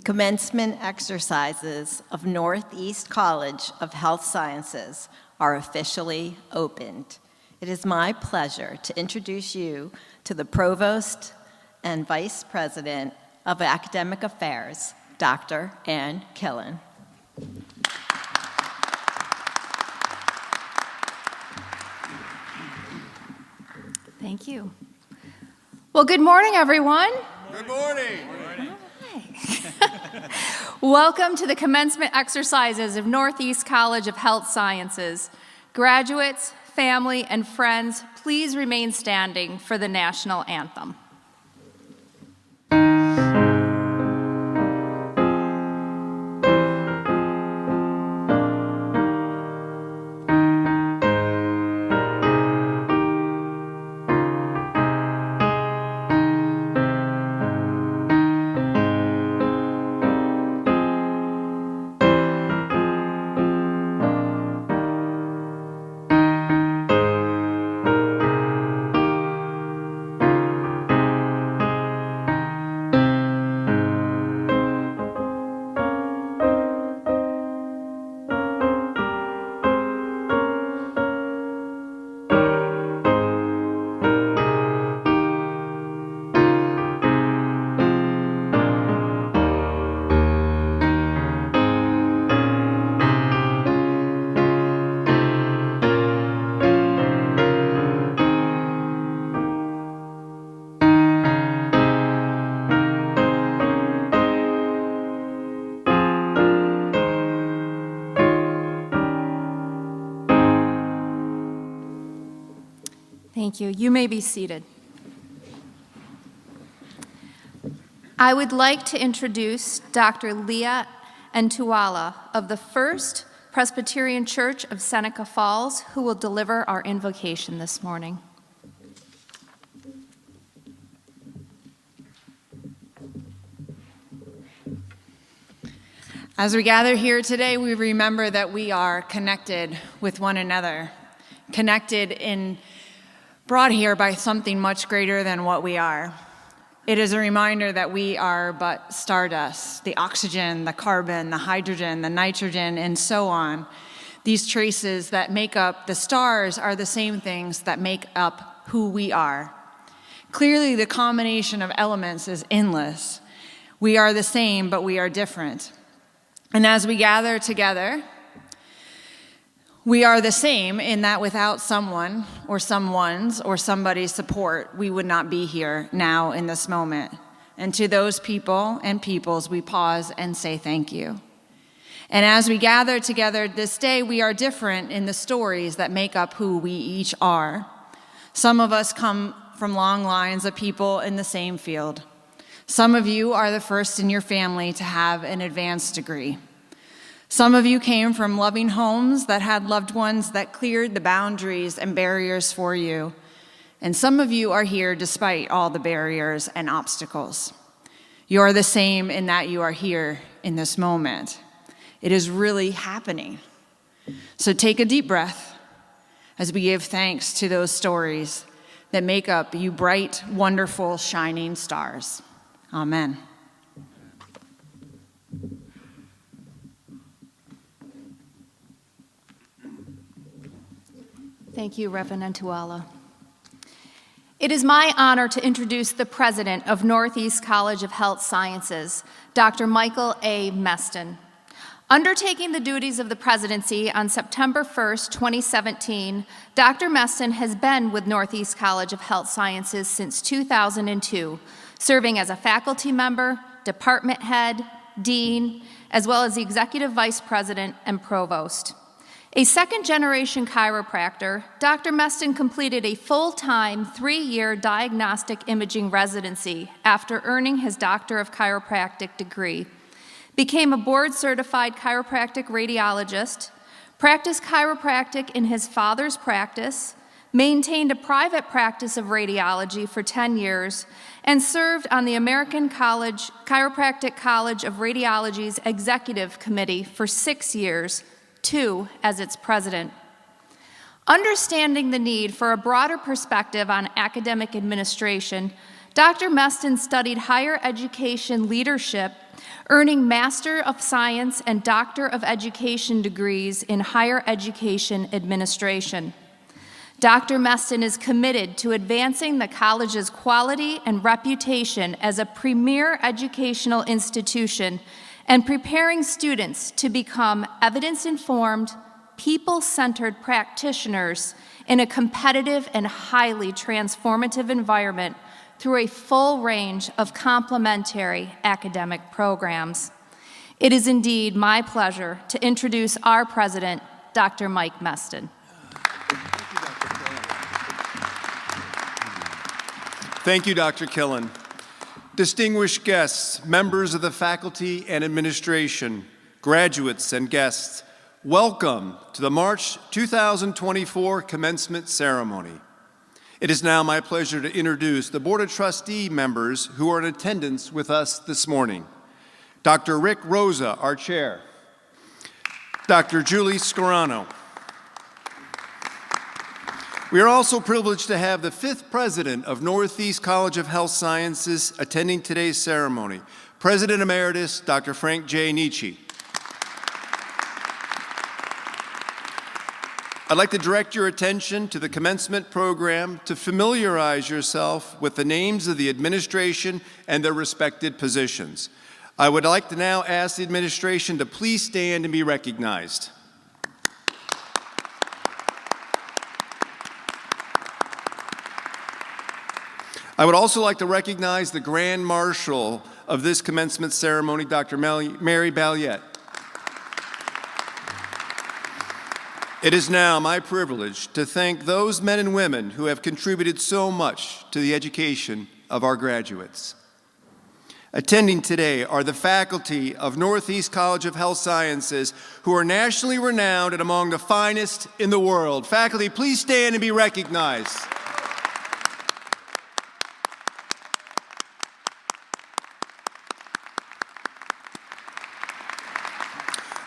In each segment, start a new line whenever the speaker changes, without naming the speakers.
commencement exercises of Northeast College of Health Sciences are officially opened. It is my pleasure to introduce you to the Provost and Vice President of Academic Affairs, Dr. Ann Killen.
Thank you. Well, good morning, everyone.
Good morning.
Welcome to the commencement exercises of Northeast College of Health Sciences. Graduates, family, and friends, please remain standing for the national anthem. Thank you. You may be seated. I would like to introduce Dr. Leah Ntuala of the First Presbyterian Church of Seneca Falls, who will deliver our invocation this morning.
As we gather here today, we remember that we are connected with one another, connected in brought here by something much greater than what we are. It is a reminder that we are but stardust, the oxygen, the carbon, the hydrogen, the nitrogen, and so on. These traces that make up the stars are the same things that make up who we are. Clearly, the combination of elements is endless. We are the same, but we are different. And as we gather together, we are the same in that without someone or someone's or somebody's support, we would not be here now in this moment. And to those people and peoples, we pause and say thank you. And as we gather together this day, we are different in the stories that make up who we each are. Some of us come from long lines of people in the same field. Some of you are the first in your family to have an advanced degree. Some of you came from loving homes that had loved ones that cleared the boundaries and barriers for you. And some of you are here despite all the barriers and obstacles. You are the same in that you are here in this moment. It is really happening. So take a deep breath as we give thanks to those stories that make up you bright, wonderful, shining stars. Amen.
Thank you, Reverend Ntuala. It is my honor to introduce the president of Northeast College of Health Sciences, Dr. Michael A. Meston. Undertaking the duties of the presidency on September 1st, 2017, Dr. Meston has been with Northeast College of Health Sciences since 2002, serving as a faculty member, department head, dean, as well as the executive vice president and provost. A second-generation chiropractor, Dr. Meston completed a full-time 3-year diagnostic imaging residency after earning his Doctor of Chiropractic degree, became a board-certified chiropractic radiologist, practiced chiropractic in his father's practice, maintained a private practice of radiology for 10 years, and served on the American Chiropractic College of Radiology's Executive Committee for 6 years, 2 as its president. Understanding the need for a broader perspective on academic administration, Dr. Meston studied higher education leadership earning Master of Science and Doctor of Education degrees in Higher Education Administration. Dr. Meston is committed to advancing the college's quality and reputation as a premier educational institution and preparing students to become evidence-informed, people-centered practitioners in a competitive and highly transformative environment through a full range of complementary academic programs. It is indeed my pleasure to introduce our president, Dr. Mike Meston.
Thank you, Dr. Killen. Distinguished guests, members of the faculty and administration, graduates and guests, welcome to the March 2024 commencement ceremony. It is now my pleasure to introduce the Board of Trustee members who are in attendance with us this morning. Dr. Rick Rosa, our chair. Dr. Julie Scarano. We are also privileged to have the 5th president of Northeast College of Health Sciences attending today's ceremony, President Emeritus Dr. Frank J. Nietzsche. I'd like to direct your attention to the commencement program to familiarize yourself with the names of the administration and their respected positions. I would like to now ask the administration to please stand and be recognized. I would also like to recognize the Grand Marshal of this commencement ceremony, Dr. Mary Balliette. It is now my privilege to thank those men and women who have contributed so much to the education of our graduates. Attending today are the faculty of Northeast College of Health Sciences who are nationally renowned and among the finest in the world. Faculty, please stand and be recognized.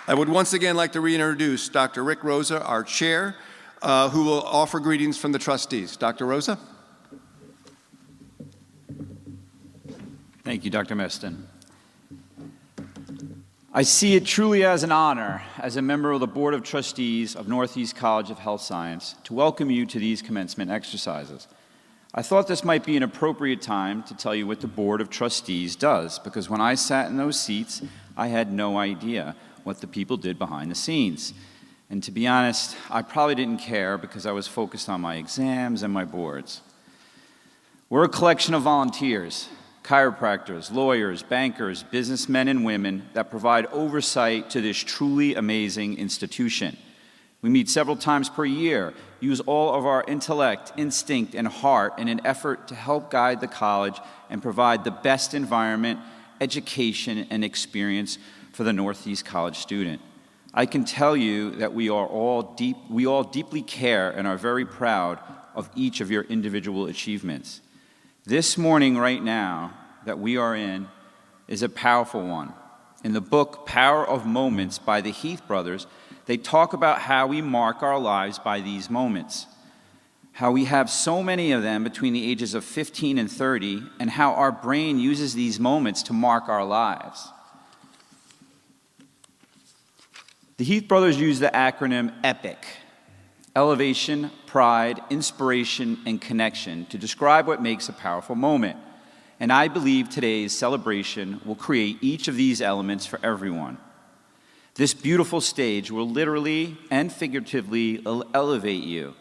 I would once again like to reintroduce Dr. Rick Rosa, our chair, who will offer greetings from the trustees. Dr. Rosa?
Thank you, Dr. Meston. I see it truly as an honor, as a member of the Board of Trustees of Northeast College of Health Science, to welcome you to these commencement exercises. I thought this might be an appropriate time to tell you what the Board of Trustees does, because when I sat in those seats, I had no idea what the people did behind the scenes. And to be honest, I probably didn't care because I was focused on my exams and my boards. We're a collection of volunteers, chiropractors, lawyers, bankers, businessmen and women that provide oversight to this truly amazing institution. We meet several times per year, use all of our intellect, instinct, and heart in an effort to help guide the college and provide the best environment, education, and experience for the Northeast College student. I can tell you that we all deeply care and are very proud of each of your individual achievements. This morning right now that we are in is a powerful one. In the book Power of Moments by the Heath brothers, they talk about how we mark our lives by these moments, how we have so many of them between the ages of 15 and 30, and how our brain uses these moments to mark our lives. The Heath brothers use the acronym EPIC, elevation, pride, inspiration, and connection, to describe what makes a powerful moment. And I believe today's celebration will create each of these elements for everyone. This beautiful stage will literally and figuratively elevate you,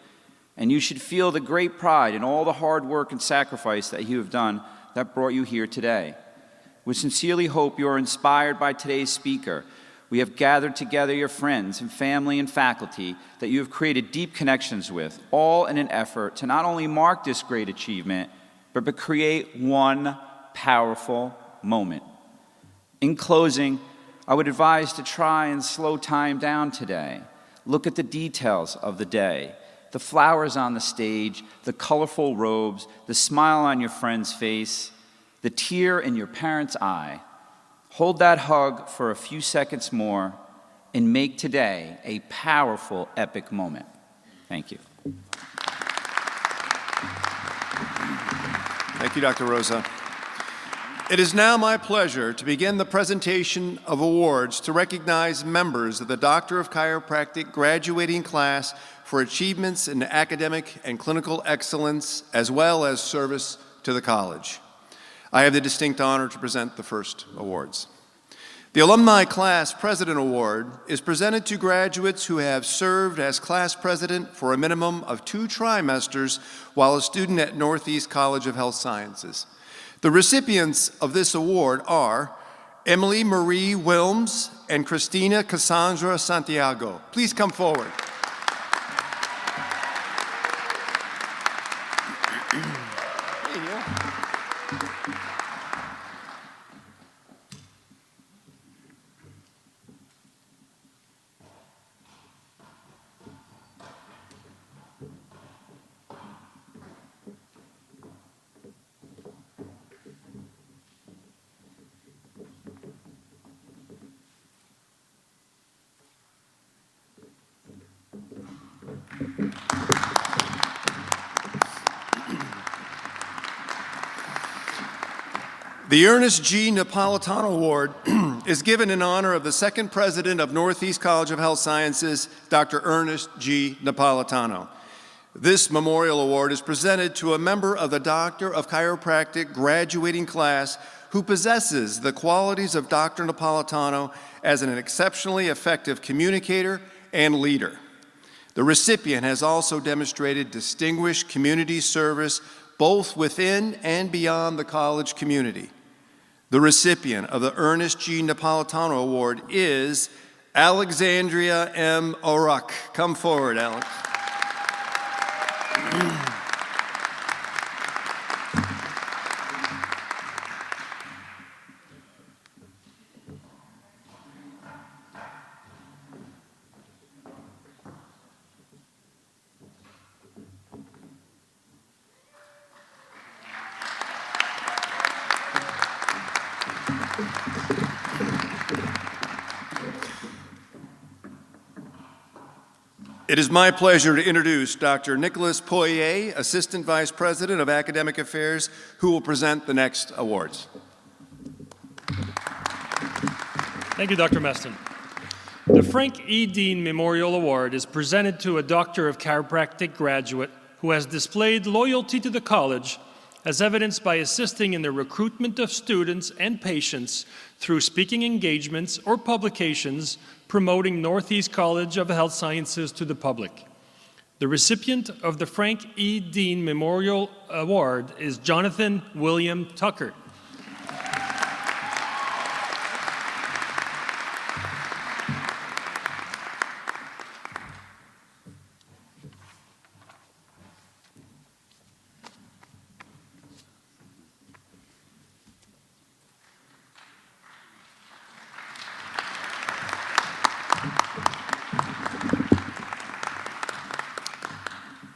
and you should feel the great pride in all the hard work and sacrifice that you have done that brought you here today. We sincerely hope you are inspired by today's speaker. We have gathered together your friends and family and faculty that you have created deep connections with, all in an effort to not only mark this great achievement, but create one powerful moment. In closing, I would advise to try and slow time down today. Look at the details of the day, the flowers on the stage, the colorful robes, the smile on your friend's face, the tear in your parent's eye. Hold that hug for a few seconds more and make today a powerful, epic moment. Thank you.
Thank you, Dr. Rosa. It is now my pleasure to begin the presentation of awards to recognize members of the Doctor of Chiropractic graduating class for achievements in academic and clinical excellence, as well as service to the college. I have the distinct honor to present the first awards. The Alumni Class President Award is presented to graduates who have served as class president for a minimum of 2 trimesters while a student at Northeast College of Health Sciences. The recipients of this award are Emily Marie Wilms and Christina Cassandra Santiago. Please come forward. The Ernest G. Napolitano Award is given in honor of the second president of Northeast College of Health Sciences, Dr. Ernest G. Napolitano. This memorial award is presented to a member of the Doctor of Chiropractic graduating class who possesses the qualities of Dr. Napolitano as an exceptionally effective communicator and leader. The recipient has also demonstrated distinguished community service both within and beyond the college community. The recipient of the Ernest G. Napolitano Award is Alexandria M. Oruk. Come forward, Alex. It is my pleasure to introduce Dr. Nicholas Poirier, Assistant Vice President of Academic Affairs, who will present the next awards.
Thank you, Dr. Meston. The Frank E. Dean Memorial Award is presented to a Doctor of Chiropractic graduate who has displayed loyalty to the college as evidenced by assisting in the recruitment of students and patients through speaking engagements or publications promoting Northeast College of Health Sciences to the public. The recipient of the Frank E. Dean Memorial Award is Jonathan William Tucker.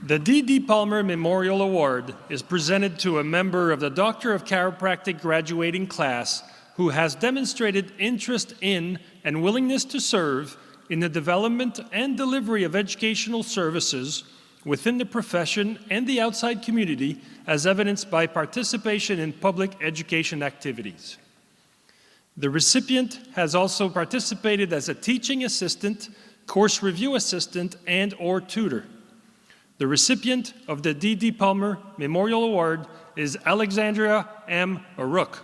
The D.D. Palmer Memorial Award is presented to a member of the Doctor of Chiropractic graduating class who has demonstrated interest in and willingness to serve in the development and delivery of educational services within the profession and the outside community, as evidenced by participation in public education activities. The recipient has also participated as a teaching assistant, course review assistant, and/or tutor. The recipient of the D.D. Palmer Memorial Award is Alexandria M. Oruk.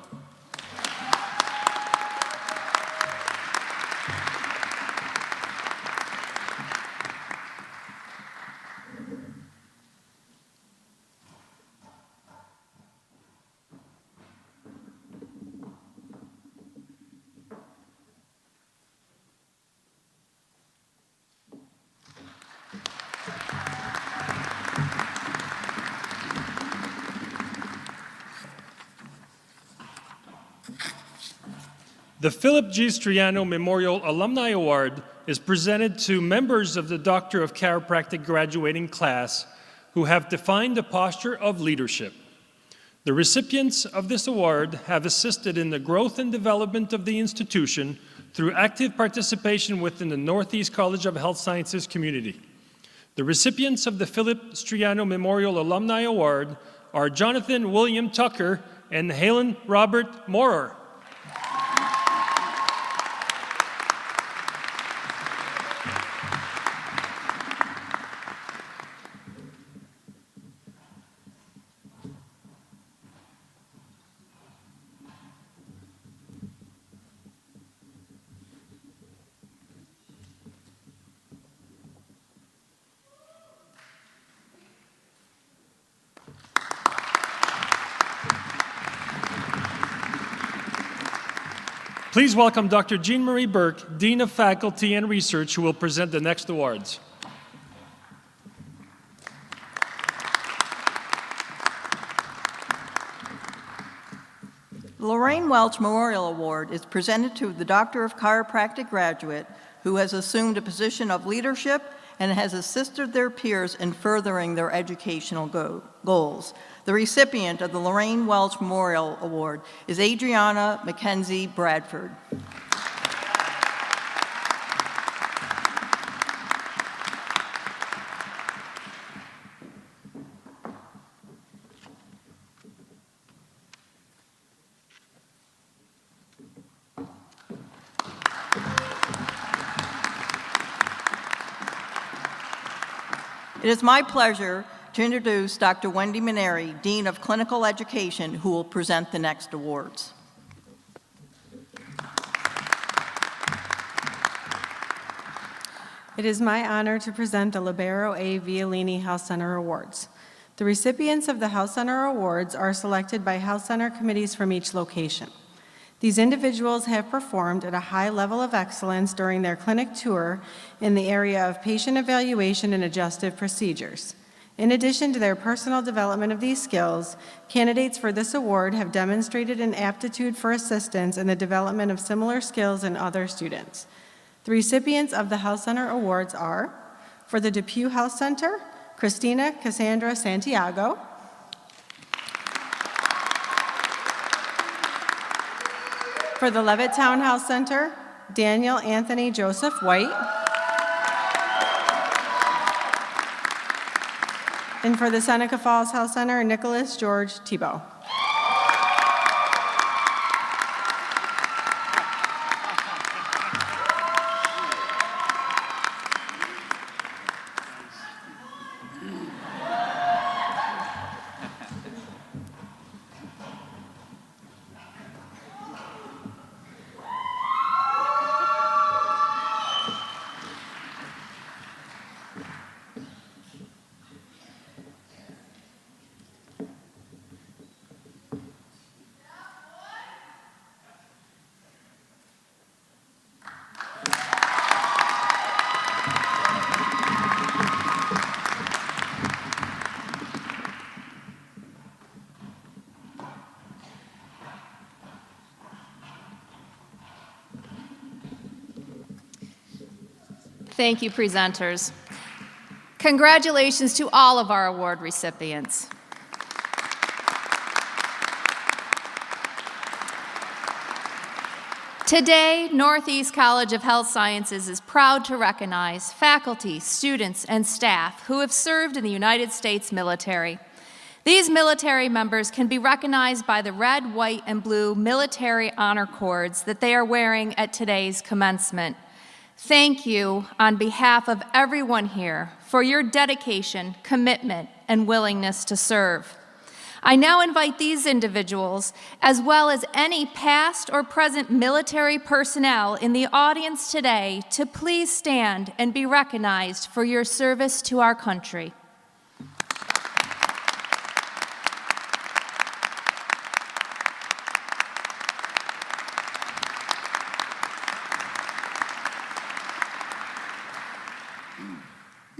The Philip G. Striano Memorial Alumni Award is presented to members of the Doctor of Chiropractic graduating class who have defined a posture of leadership. The recipients of this award have assisted in the growth and development of the institution through active participation within the Northeast College of Health Sciences community. The recipients of the Philip Striano Memorial Alumni Award are Jonathan William Tucker and Halen Robert Morer. Please welcome Dr. Jean Marie Burke, Dean of Faculty and Research, who will present the next awards.
The Lorraine Welch Memorial Award is presented to the Doctor of Chiropractic graduate who has assumed a position of leadership and has assisted their peers in furthering their educational goals. The recipient of the Lorraine Welch Memorial Award is Adriana Mackenzie Bradford. It is my pleasure to introduce Dr. Wendy Maneri, Dean of Clinical Education, who will present the next awards.
It is my honor to present the Libero A. Violini Health Center Awards. The recipients of the Health Center Awards are selected by Health Center committees from each location. These individuals have performed at a high level of excellence during their clinic tour in the area of patient evaluation and adjustive procedures. In addition to their personal development of these skills, candidates for this award have demonstrated an aptitude for assistance in the development of similar skills in other students. The recipients of the Health Center Awards are, for the Depew Health Center, Christina Cassandra Santiago. For the Levittown Health Center, Daniel Anthony Joseph White. And for the Seneca Falls Health Center, Nicholas George Tebow.
Thank you, presenters. Congratulations to all of our award recipients. Today, Northeast College of Health Sciences is proud to recognize faculty, students, and staff who have served in the United States military. These military members can be recognized by the red, white, and blue military honor cords that they are wearing at today's commencement. Thank you on behalf of everyone here for your dedication, commitment, and willingness to serve. I now invite these individuals, as well as any past or present military personnel in the audience today, to please stand and be recognized for your service to our country.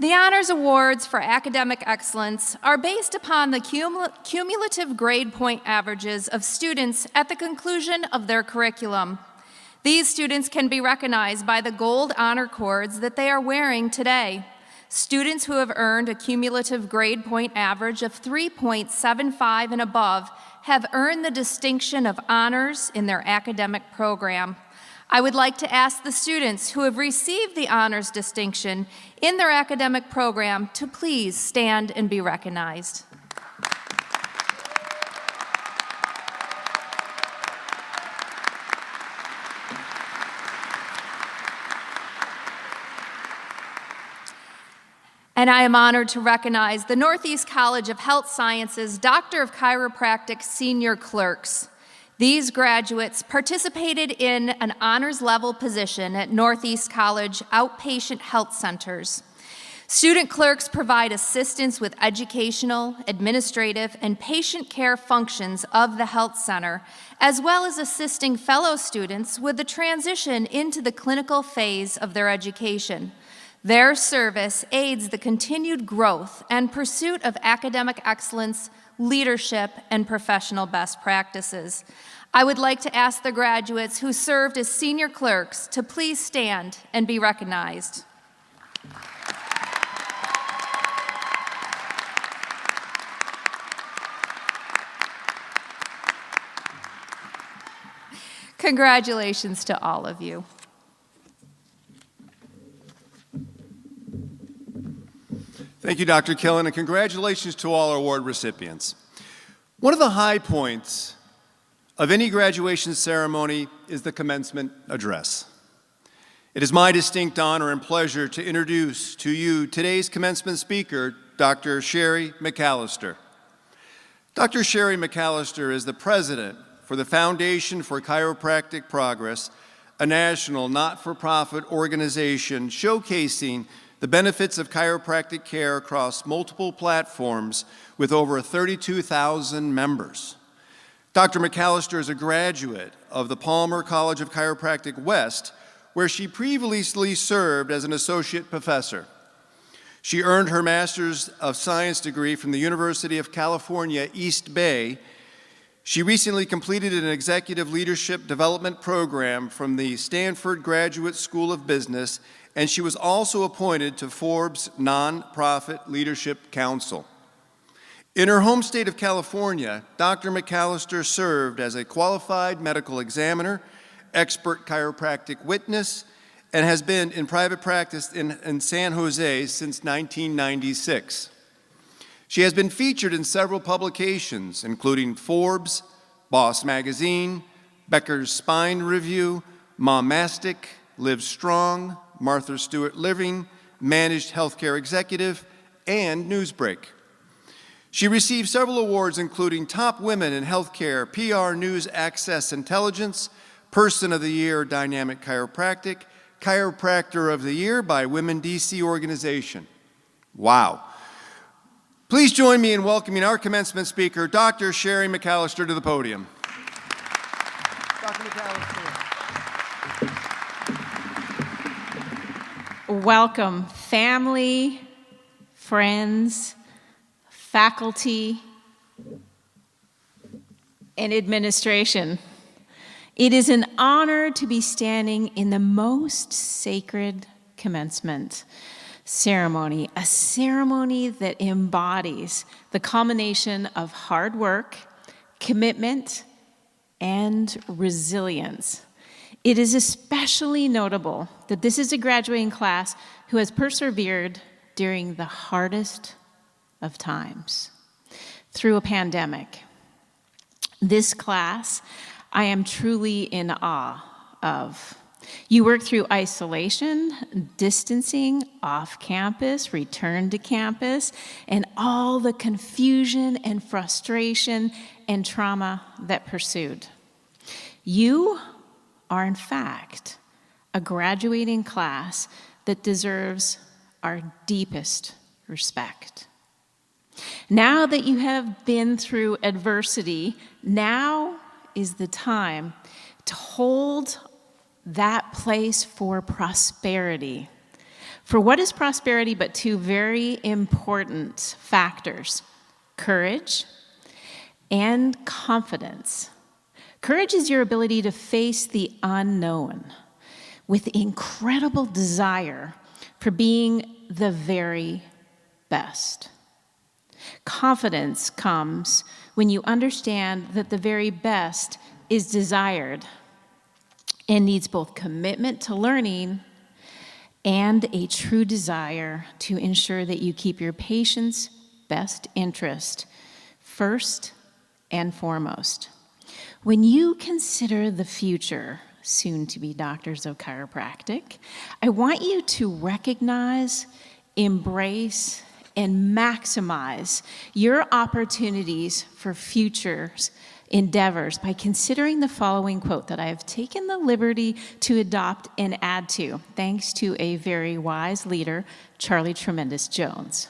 The Honors Awards for Academic Excellence are based upon the cumulative grade point averages of students at the conclusion of their curriculum. These students can be recognized by the gold honor cords that they are wearing today. Students who have earned a cumulative grade point average of 3.75 and above have earned the distinction of honors in their academic program. I would like to ask the students who have received the honors distinction in their academic program to please stand and be recognized. And I am honored to recognize the Northeast College of Health Sciences Doctor of Chiropractic senior clerks. These graduates participated in an honors level position at Northeast College outpatient health centers. Student clerks provide assistance with educational, administrative, and patient care functions of the health center, as well as assisting fellow students with the transition into the clinical phase of their education. Their service aids the continued growth and pursuit of academic excellence, leadership, and professional best practices. I would like to ask the graduates who served as senior clerks to please stand and be recognized. Congratulations to all of you.
Thank you, Dr. Killen, and congratulations to all our award recipients. One of the high points of any graduation ceremony is the commencement address. It is my distinct honor and pleasure to introduce to you today's commencement speaker, Dr. Sherry McAllister. Dr. Sherry McAllister is the president for the Foundation for Chiropractic Progress, a national not-for-profit organization showcasing the benefits of chiropractic care across multiple platforms with over 32,000 members. Dr. McAllister is a graduate of the Palmer College of Chiropractic West, where she previously served as an associate professor. She earned her Master's of Science degree from the University of California, East Bay. She recently completed an executive leadership development program from the Stanford Graduate School of Business, and she was also appointed to Forbes' Nonprofit Leadership Council. In her home state of California, Dr. McAllister served as a qualified medical examiner, expert chiropractic witness, and has been in private practice in San Jose since 1996. She has been featured in several publications, including Forbes, Boss Magazine, Becker's Spine Review, Momastic, Live Strong, Martha Stewart Living, Managed Healthcare Executive, and Newsbreak. She received several awards, including Top Women in Healthcare, PR News Access Intelligence, Person of the Year Dynamic Chiropractic, Chiropractor of the Year by Women DC Organization. Wow. Please join me in welcoming our commencement speaker, Dr. Sherry McAllister, to the podium. Dr. McAllister.
Welcome, family, friends, faculty, and administration. It is an honor to be standing in the most sacred commencement ceremony, a ceremony that embodies the culmination of hard work, commitment, and resilience. It is especially notable that this is a graduating class who has persevered during the hardest of times through a pandemic. This class, I am truly in awe of. You work through isolation, distancing, off campus, return to campus, and all the confusion and frustration and trauma that pursued. You are, in fact, a graduating class that deserves our deepest respect. Now that you have been through adversity, now is the time to hold that place for prosperity. For what is prosperity but two very important factors: courage and confidence. Courage is your ability to face the unknown with incredible desire for being the very best. Confidence comes when you understand that the very best is desired and needs both commitment to learning and a true desire to ensure that you keep your patient's best interest first and foremost. When you consider the future, soon to be doctors of chiropractic, I want you to recognize embrace, and maximize your opportunities for future endeavors by considering the following quote that I have taken the liberty to adopt and add to, thanks to a very wise leader, Charlie Tremendous Jones.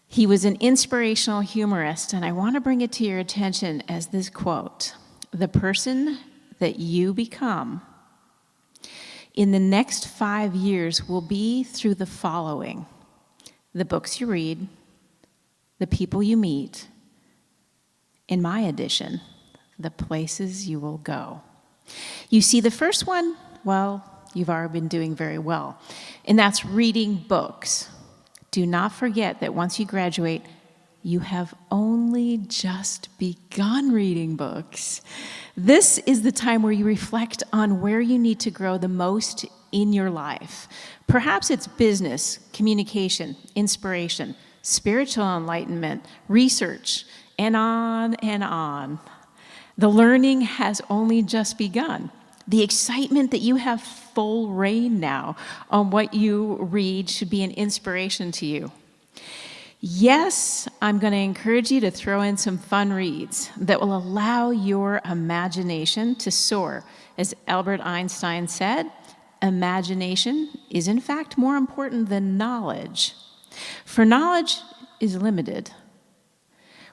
He was an inspirational humorist, and I want to bring it to your attention as this quote: "The person that you become in the next 5 years will be through the following: the books you read, the people you meet, in my edition, the places you will go." You see, the first one, well, you've already been doing very well, and that's reading books. Do not forget that once you graduate, you have only just begun reading books. This is the time where you reflect on where you need to grow the most in your life. Perhaps it's business, communication, inspiration, spiritual enlightenment, research, and on and on. The learning has only just begun. The excitement that you have full reign now on what you read should be an inspiration to you. Yes, I'm going to encourage you to throw in some fun reads that will allow your imagination to soar. As Albert Einstein said, imagination is in fact more important than knowledge. For knowledge is limited,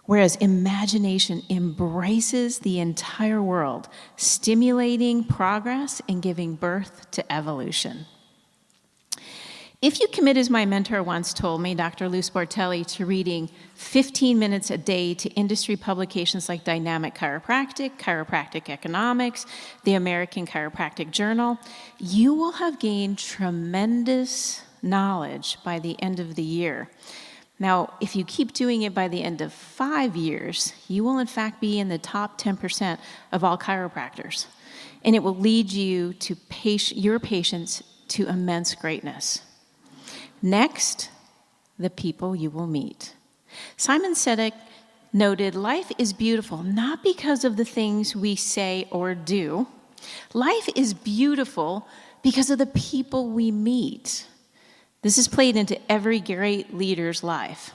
whereas imagination embraces the entire world, stimulating progress and giving birth to evolution. If you commit, as my mentor once told me, Dr. Lou Sportelli, to reading 15 minutes a day to industry publications like Dynamic Chiropractic, Chiropractic Economics, the American Chiropractic Journal, you will have gained tremendous knowledge by the end of the year. Now, if you keep doing it by the end of 5 years, you will in fact be in the top 10% of all chiropractors. And it will lead you to your patients to immense greatness. Next, the people you will meet. Simon Sinek noted, life is beautiful not because of the things we say or do. Life is beautiful because of the people we meet. This is played into every great leader's life.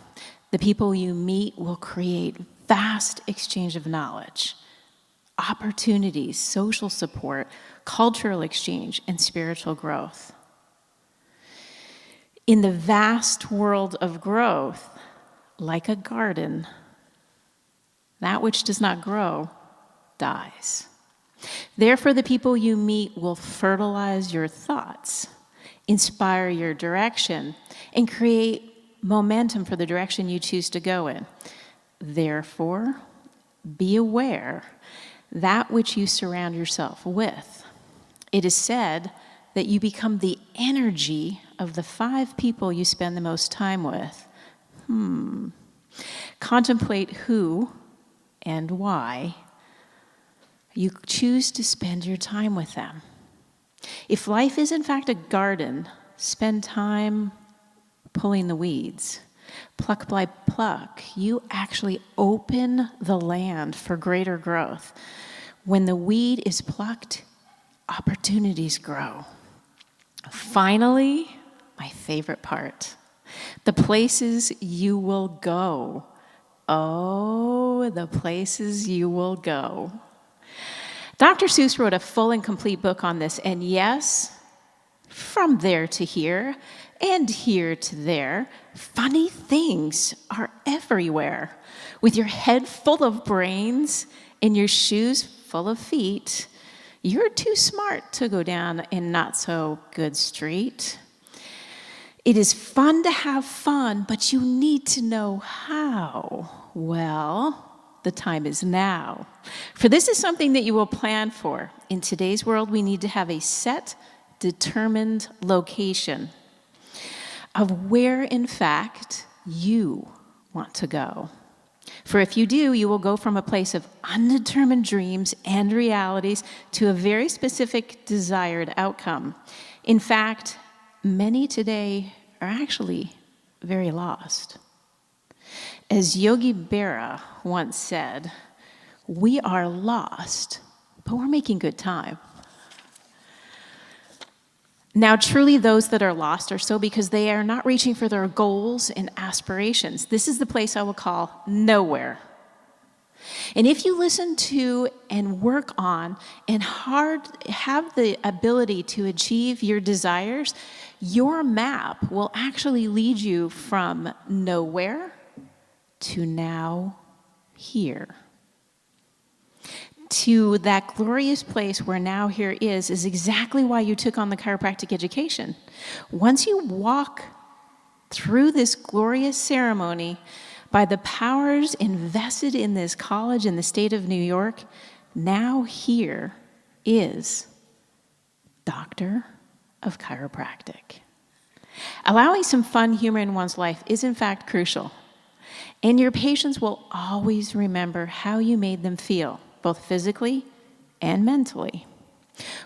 The people you meet will create vast exchange of knowledge, opportunities, social support, cultural exchange, and spiritual growth. In the vast world of growth, like a garden, that which does not grow dies. Therefore, the people you meet will fertilize your thoughts, inspire your direction, and create momentum for the direction you choose to go in. Therefore, be aware that which you surround yourself with. It is said that you become the energy of the 5 people you spend the most time with. Contemplate who and why you choose to spend your time with them. If life is in fact a garden, spend time pulling the weeds. Pluck by pluck, you actually open the land for greater growth. When the weed is plucked, opportunities grow. Finally, my favorite part, the places you will go. Oh, the places you will go. Dr. Seuss wrote a full and complete book on this, and yes, from there to here, and here to there, funny things are everywhere. With your head full of brains and your shoes full of feet, you're too smart to go down a not-so-good street. It is fun to have fun, but you need to know how. Well, the time is now. For this is something that you will plan for. In today's world, we need to have a set, determined location of where, in fact, you want to go. For if you do, you will go from a place of undetermined dreams and realities to a very specific desired outcome. In fact, many today are actually very lost. As Yogi Berra once said, we are lost, but we're making good time. Now, truly, those that are lost are so because they are not reaching for their goals and aspirations. This is the place I will call nowhere. And if you listen to and work on and have the ability to achieve your desires, your map will actually lead you from nowhere to now here. To that glorious place where now here is exactly why you took on the chiropractic education. Once you walk through this glorious ceremony, by the powers invested in this college in the state of New York, now here is Doctor of Chiropractic. Allowing some fun humor in one's life is in fact crucial. And your patients will always remember how you made them feel, both physically and mentally.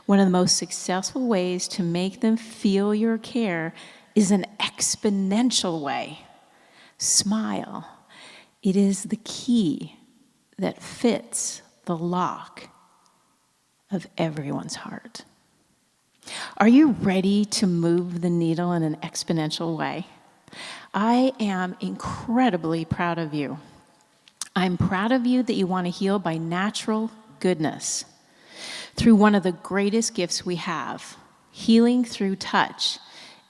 One of the most successful ways to make them feel your care is an exponential way. Smile. It is the key that fits the lock of everyone's heart. Are you ready to move the needle in an exponential way? I am incredibly proud of you. I'm proud of you that you want to heal by natural goodness through one of the greatest gifts we have, healing through touch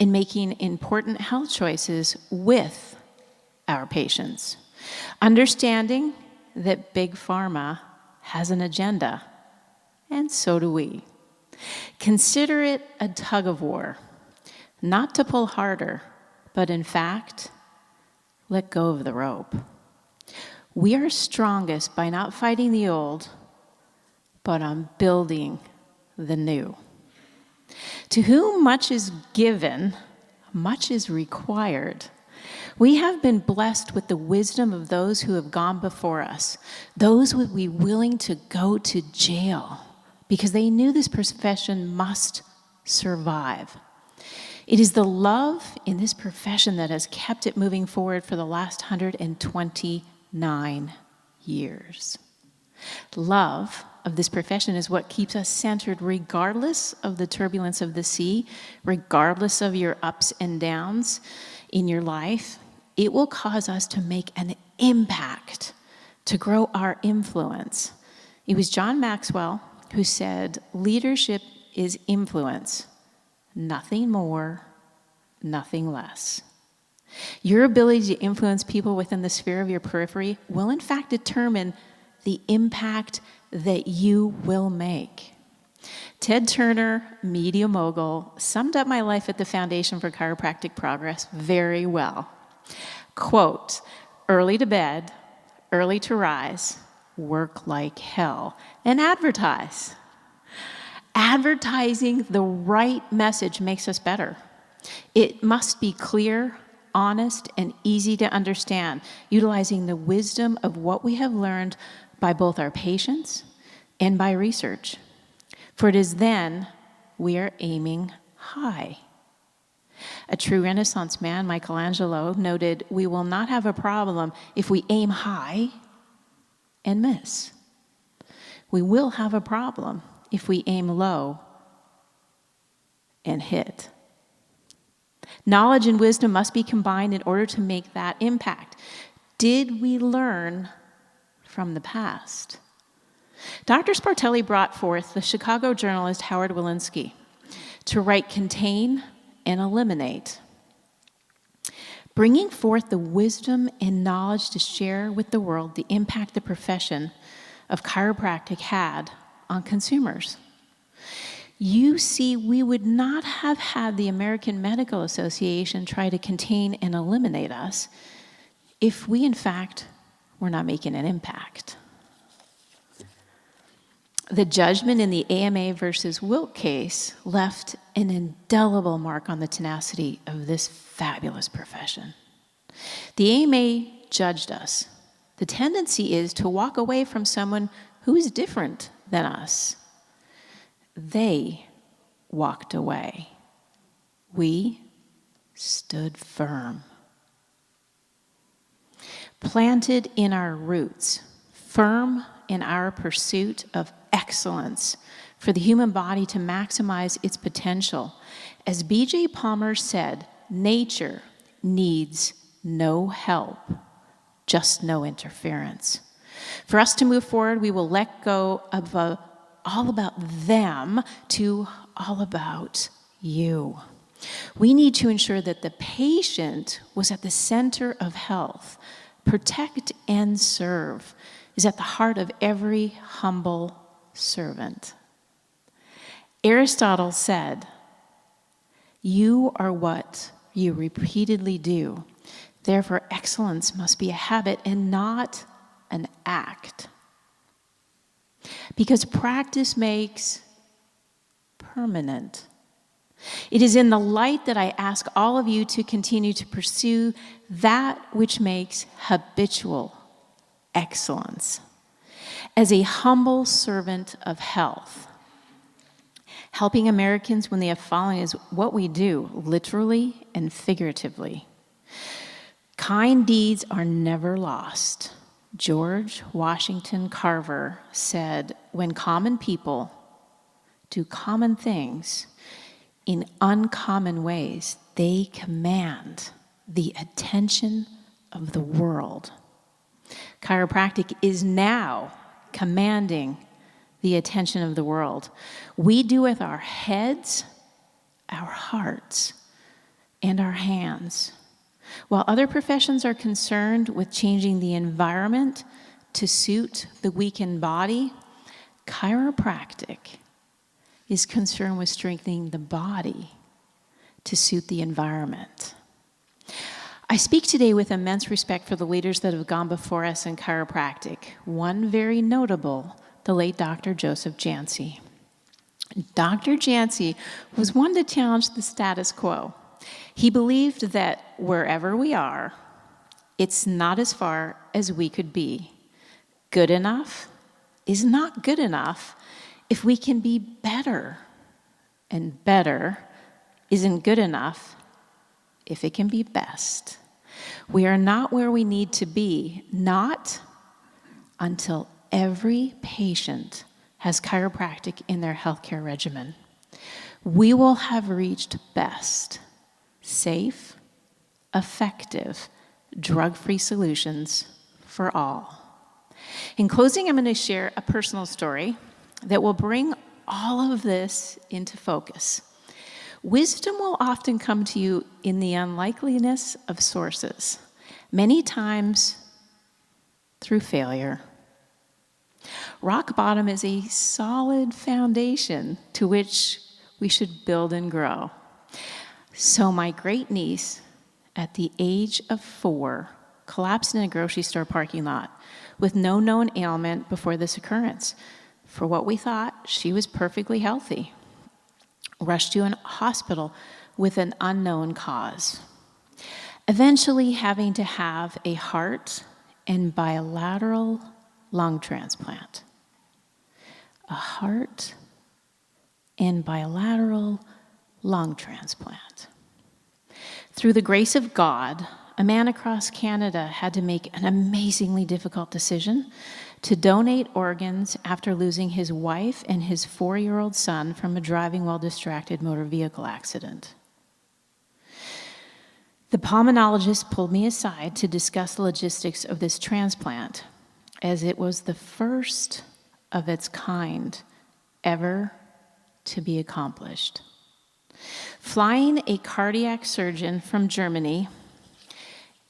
and making important health choices with our patients. Understanding that Big Pharma has an agenda, and so do we. Consider it a tug of war, not to pull harder, but in fact, let go of the rope. We are strongest by not fighting the old, but on building the new. To whom much is given, much is required. We have been blessed with the wisdom of those who have gone before us, those who would be willing to go to jail because they knew this profession must survive. It is the love in this profession that has kept it moving forward for the last 129 years. Love of this profession is what keeps us centered regardless of the turbulence of the sea, regardless of your ups and downs in your life. It will cause us to make an impact, to grow our influence. It was John Maxwell who said, leadership is influence, nothing more, nothing less. Your ability to influence people within the sphere of your periphery will in fact determine the impact that you will make. Ted Turner, media mogul, summed up my life at the Foundation for Chiropractic Progress very well. Quote, early to bed, early to rise, work like hell, and advertise. Advertising the right message makes us better. It must be clear, honest, and easy to understand, utilizing the wisdom of what we have learned by both our patients and by research. For it is then we are aiming high. A true Renaissance man, Michelangelo, noted, we will not have a problem if we aim high and miss. We will have a problem if we aim low and hit. Knowledge and wisdom must be combined in order to make that impact. Did we learn from the past? Dr. Spartelli brought forth the Chicago journalist Howard Walensky to write Contain and Eliminate, bringing forth the wisdom and knowledge to share with the world the impact the profession of chiropractic had on consumers. You see, we would not have had the American Medical Association try to contain and eliminate us if we, in fact, were not making an impact. The judgment in the AMA versus Wilk case left an indelible mark on the tenacity of this fabulous profession. The AMA judged us. The tendency is to walk away from someone who is different than us. They walked away. We stood firm. Planted in our roots, firm in our pursuit of excellence for the human body to maximize its potential As B.J. Palmer said, nature needs no help, just no interference. For us to move forward, we will let go of all about them to all about you. We need to ensure that the patient was at the center of health. Protect and serve is at the heart of every humble servant. Aristotle said, "You are what you repeatedly do. Therefore, excellence must be a habit and not an act." Because practice makes permanent. It is in the light that I ask all of you to continue to pursue that which makes habitual excellence. As a humble servant of health, helping Americans when they have fallen is what we do, literally and figuratively. Kind deeds are never lost. George Washington Carver said, "When common people do common things in uncommon ways, they command the attention of the world." Chiropractic is now commanding the attention of the world. We do with our heads, our hearts, and our hands. While other professions are concerned with changing the environment to suit the weakened body, chiropractic is concerned with strengthening the body to suit the environment. I speak today with immense respect for the leaders that have gone before us in chiropractic. One very notable, the late Dr. Joseph Jancy. Dr. Jancy was one to challenge the status quo. He believed that wherever we are, it's not as far as we could be. Good enough is not good enough if we can be better. And better isn't good enough if it can be best. We are not where we need to be, not until every patient has chiropractic in their healthcare regimen. We will have reached best, safe, effective, drug-free solutions for all. In closing, I'm going to share a personal story that will bring all of this into focus. Wisdom will often come to you in the unlikeliness of sources, many times through failure. Rock bottom is a solid foundation to which we should build and grow. So my great niece, at the age of 4, collapsed in a grocery store parking lot with no known ailment before this occurrence. For what we thought, she was perfectly healthy. Rushed to a hospital with an unknown cause. Eventually having to have a heart and bilateral lung transplant. A heart and bilateral lung transplant. Through the grace of God, a man across Canada had to make an amazingly difficult decision to donate organs after losing his wife and his 4-year-old son from a driving while distracted motor vehicle accident. The pulmonologist pulled me aside to discuss the logistics of this transplant, as it was the first of its kind ever to be accomplished. Flying a cardiac surgeon from Germany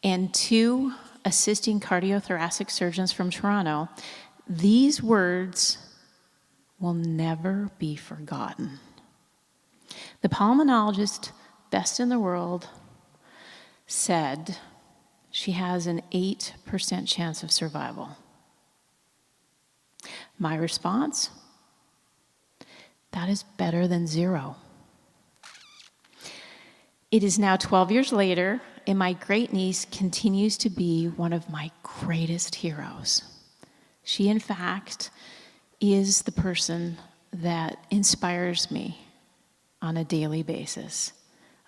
and 2 assisting cardiothoracic surgeons from Toronto, these words will never be forgotten. The pulmonologist, best in the world, said she has an 8% chance of survival. My response? That is better than 0. It is now 12 years later, and my great niece continues to be one of my greatest heroes. She, in fact, is the person that inspires me on a daily basis.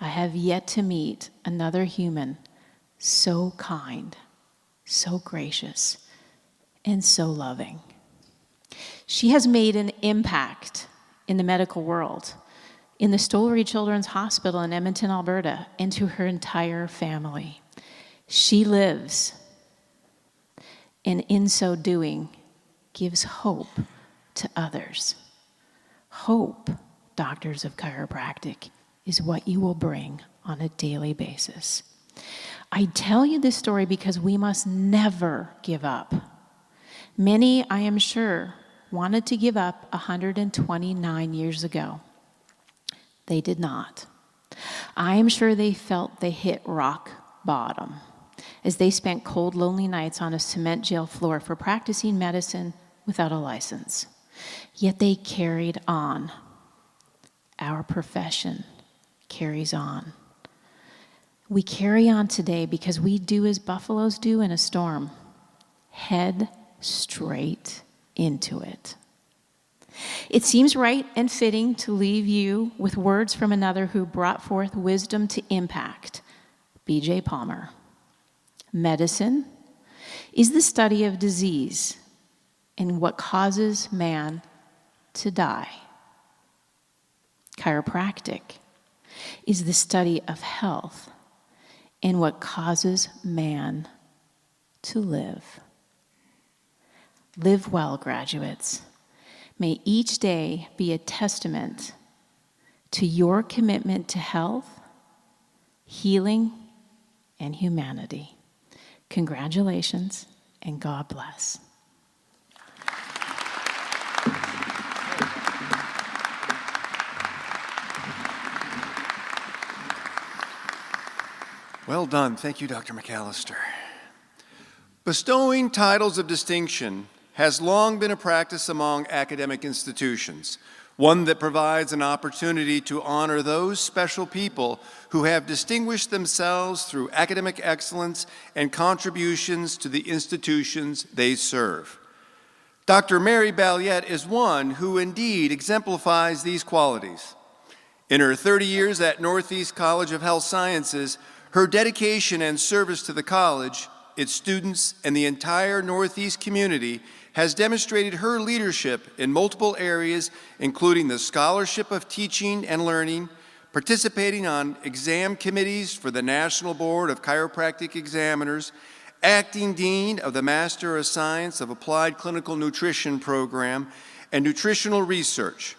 I have yet to meet another human so kind, so gracious, and so loving. She has made an impact in the medical world in the Stollery Children's Hospital in Edmonton, Alberta, and to her entire family. She lives, and in so doing, gives hope to others. Hope, doctors of chiropractic, is what you will bring on a daily basis. I tell you this story because we must never give up. Many, I am sure, wanted to give up 129 years ago. They did not. I am sure they felt they hit rock bottom as they spent cold, lonely nights on a cement jail floor for practicing medicine without a license. Yet they carried on. Our profession carries on. We carry on today because we do as buffaloes do in a storm. Head straight into it. It seems right and fitting to leave you with words from another who brought forth wisdom to impact, B.J. Palmer. Medicine is the study of disease and what causes man to die. Chiropractic is the study of health and what causes man to live. Live well, graduates. May each day be a testament to your commitment to health, healing, and humanity. Congratulations, and God bless.
Well done. Thank you, Dr. McAllister. Bestowing titles of distinction has long been a practice among academic institutions, one that provides an opportunity to honor those special people who have distinguished themselves through academic excellence and contributions to the institutions they serve. Dr. Mary Balliet is one who indeed exemplifies these qualities. In her 30 years at Northeast College of Health Sciences, her dedication and service to the college, its students, and the entire Northeast community has demonstrated her leadership in multiple areas, including the scholarship of teaching and learning, participating on exam committees for the National Board of Chiropractic Examiners, acting dean of the Master of Science of Applied Clinical Nutrition program, and nutritional research.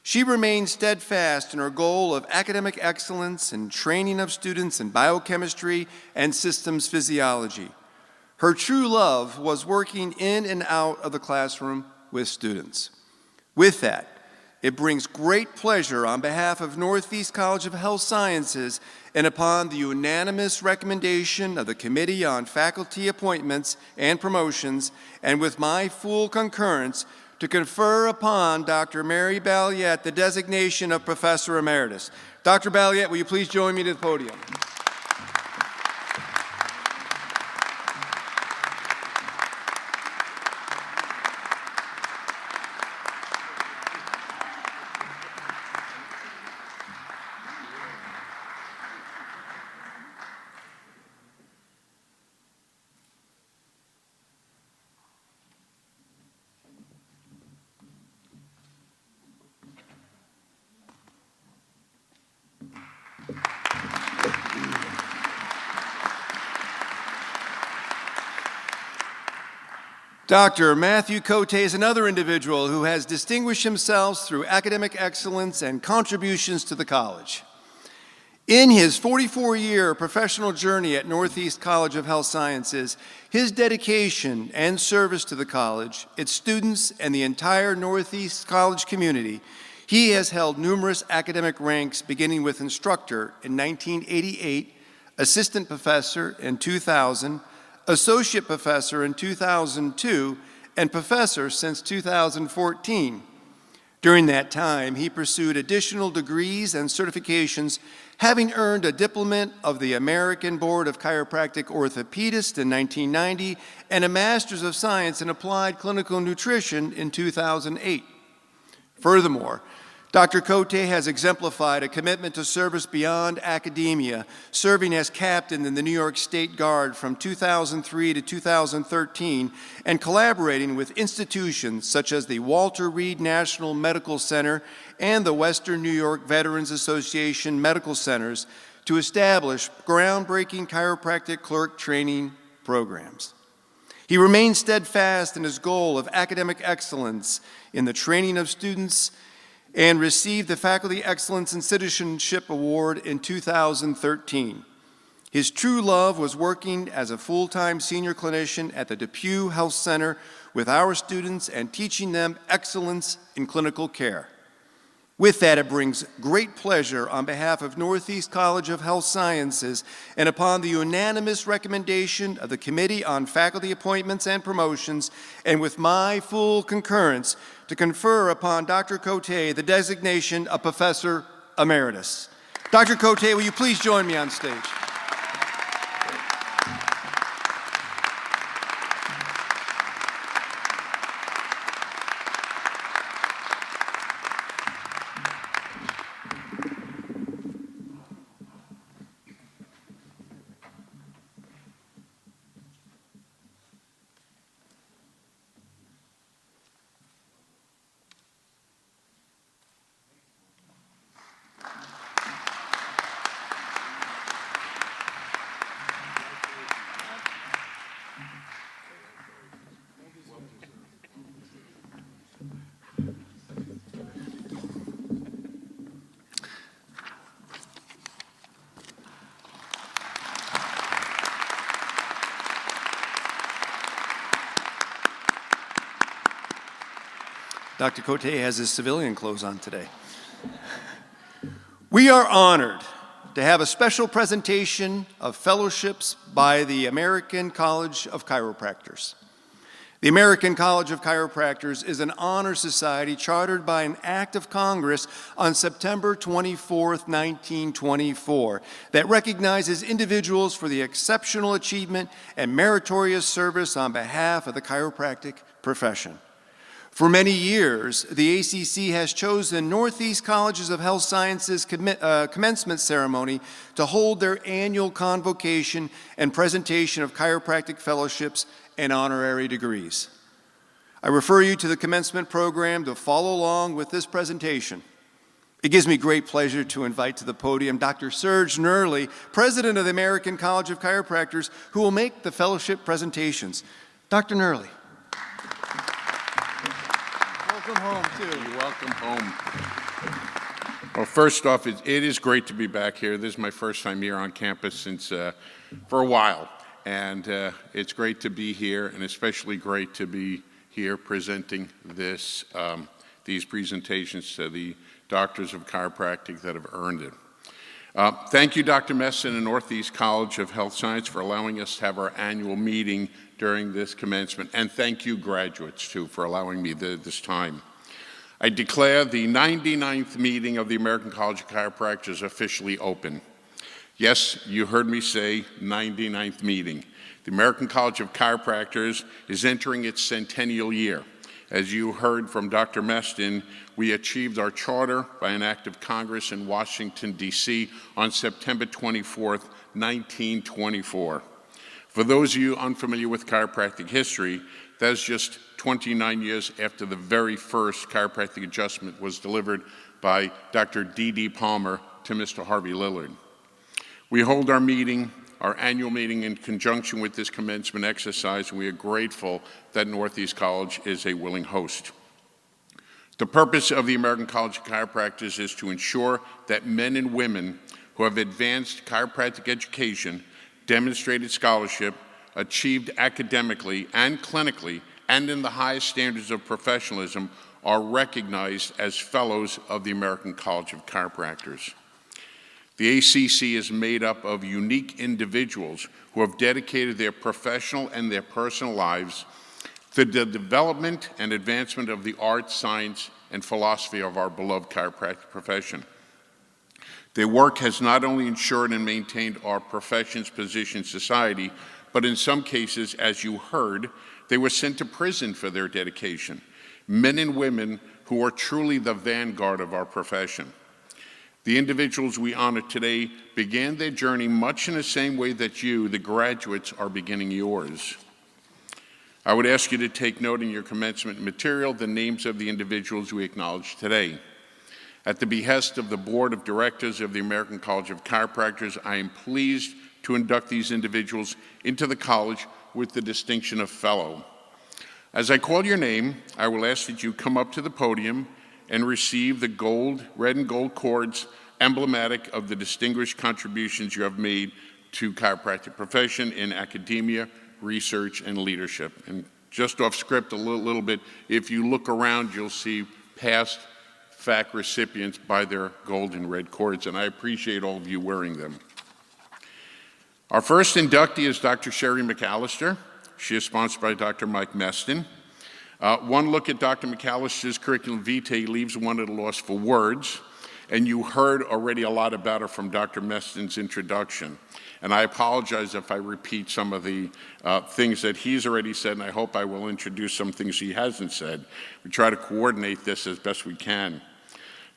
She remains steadfast in her goal of academic excellence and training of students in biochemistry and systems physiology. Her true love was working in and out of the classroom with students. With that, it brings great pleasure on behalf of Northeast College of Health Sciences and upon the unanimous recommendation of the Committee on Faculty Appointments and Promotions, and with my full concurrence, to confer upon Dr. Mary Balliet the designation of Professor Emeritus. Dr. Balliet, will you please join me to the podium? Dr. Matthew Cote is another individual who has distinguished himself through academic excellence and contributions to the college. In his 44-year professional journey at Northeast College of Health Sciences, his dedication and service to the college, its students, and the entire Northeast College community, he has held numerous academic ranks, beginning with instructor in 1988, assistant professor in 2000, associate professor in 2002, and professor since 2014. During that time, he pursued additional degrees and certifications, having earned a diplomate of the American Board of Chiropractic Orthopedists in 1990 and a Master's of Science in Applied Clinical Nutrition in 2008. Furthermore, Dr. Cote has exemplified a commitment to service beyond academia, serving as captain in the New York State Guard from 2003 to 2013, and collaborating with institutions such as the Walter Reed National Medical Center and the Western New York Veterans Association Medical Centers to establish groundbreaking chiropractic clerk training programs. He remains steadfast in his goal of academic excellence in the training of students and received the Faculty Excellence in Citizenship Award in 2013. His true love was working as a full-time senior clinician at the Depew Health Center with our students and teaching them excellence in clinical care. With that, it brings great pleasure on behalf of Northeast College of Health Sciences and upon the unanimous recommendation of the Committee on Faculty Appointments and Promotions, and with my full concurrence, to confer upon Dr. Cote the designation of Professor Emeritus. Dr. Cote, will you please join me on stage? Dr. Cote has his civilian clothes on today. We are honored to have a special presentation of fellowships by the American College of Chiropractors. The American College of Chiropractors is an honor society chartered by an act of Congress on September 24, 1924, that recognizes individuals for the exceptional achievement and meritorious service on behalf of the chiropractic profession. For many years, the ACC has chosen Northeast Colleges of Health Sciences commencement ceremony to hold their annual convocation and presentation of chiropractic fellowships and honorary degrees. I refer you to the commencement program to follow along with this presentation. It gives me great pleasure to invite to the podium Dr. Serge Nerley, President of the American College of Chiropractors, who will make the fellowship presentations. Dr. Nerley. Welcome home, too.
You're welcome home. Well, first off, it is great to be back here. This is my first time here on campus since for a while, and it's great to be here, and especially great to be here presenting these presentations to the doctors of chiropractic that have earned it. Thank you, Dr. Messon and Northeast College of Health Science, for allowing us to have our annual meeting during this commencement, and thank you, graduates, too, for allowing me this time. I declare the 99th meeting of the American College of Chiropractors officially open. Yes, you heard me say 99th meeting. The American College of Chiropractors is entering its centennial year. As you heard from Dr. Meston, we achieved our charter by an act of Congress in Washington, D.C. on September 24th, 1924. For those of you unfamiliar with chiropractic history, that is just 29 years after the very first chiropractic adjustment was delivered by Dr. D.D. Palmer to Mr. Harvey Lillard. We hold our annual meeting in conjunction with this commencement exercise, and we are grateful that Northeast College is a willing host. The purpose of the American College of Chiropractors is to ensure that men and women who have advanced chiropractic education, demonstrated scholarship, achieved academically and clinically, and in the highest standards of professionalism, are recognized as fellows of the American College of Chiropractors. The ACC is made up of unique individuals who have dedicated their professional and their personal lives to the development and advancement of the art, science, and philosophy of our beloved chiropractic profession. Their work has not only ensured and maintained our profession's position in society, but in some cases, as you heard, they were sent to prison for their dedication. Men and women who are truly the vanguard of our profession. The individuals we honor today began their journey much in the same way that you, the graduates, are beginning yours. I would ask you to take note in your commencement material the names of the individuals we acknowledge today. At the behest of the Board of Directors of the American College of Chiropractors, I am pleased to induct these individuals into the college with the distinction of Fellow. As I call your name, I will ask that you come up to the podium and receive the red and gold cords emblematic of the distinguished contributions you have made to chiropractic profession in academia, research, and leadership. And just off script a little bit, if you look around, you'll see past FAC recipients by their gold and red cords, and I appreciate all of you wearing them. Our first inductee is Dr. Sherry McAllister. She is sponsored by Dr. Mike Meston. One look at Dr. McAllister's curriculum vitae leaves one at a loss for words, and you heard already a lot about her from Dr. Meston's introduction. And I apologize if I repeat some of the things that he's already said, and I hope I will introduce some things he hasn't said. We try to coordinate this as best we can.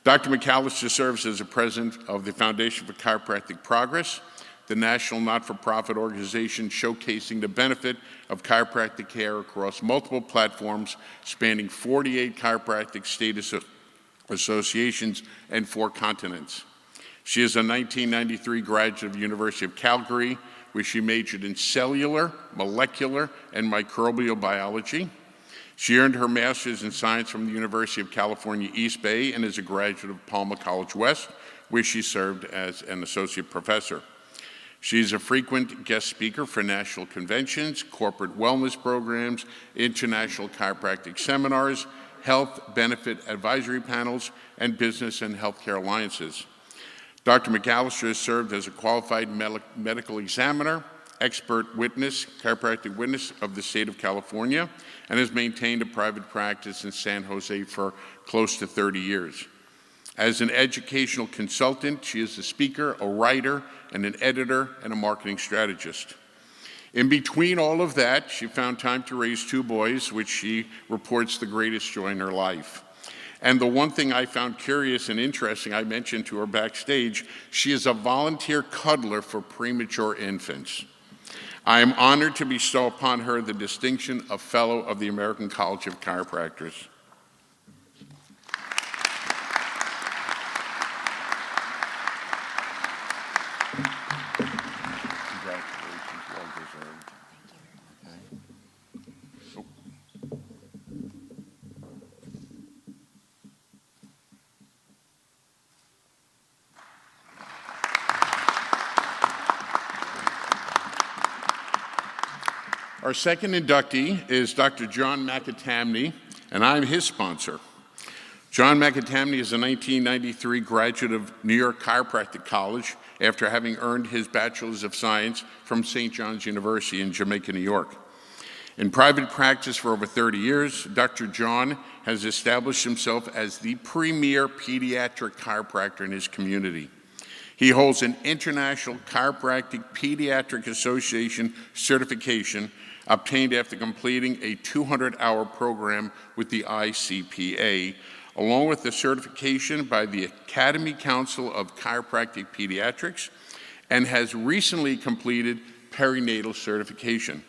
Dr. McAllister serves as the president of the Foundation for Chiropractic Progress, the national not-for-profit organization showcasing the benefit of chiropractic care across multiple platforms spanning 48 chiropractic state associations and 4 continents. She is a 1993 graduate of the University of Calgary, where she majored in cellular, molecular, and microbial biology. She earned her master's in science from the University of California, East Bay, and is a graduate of Palmer College West, where she served as an associate professor. She's a frequent guest speaker for national conventions, corporate wellness programs, international chiropractic seminars, health benefit advisory panels, and business and healthcare alliances. Dr. McAllister has served as a qualified medical examiner, expert witness, chiropractic witness of the state of California, and has maintained a private practice in San Jose for close to 30 years. As an educational consultant, she is a speaker, a writer, and an editor and a marketing strategist. In between all of that, she found time to raise 2 boys, which she reports the greatest joy in her life. And the one thing I found curious and interesting, I mentioned to her backstage, she is a volunteer cuddler for premature infants. I am honored to bestow upon her the distinction of Fellow of the American College of Chiropractors. Our second inductee is Dr. John McAtamney, and I'm his sponsor. John McAtamney is a 1993 graduate of New York Chiropractic College after having earned his Bachelor's of Science from St. John's University in Jamaica, New York. In private practice for over 30 years, Dr. John has established himself as the premier pediatric chiropractor in his community. He holds an International Chiropractic Pediatric Association certification obtained after completing a 200-hour program with the ICPA, along with the certification by the Academy Council of Chiropractic Pediatrics, and has recently completed perinatal certification.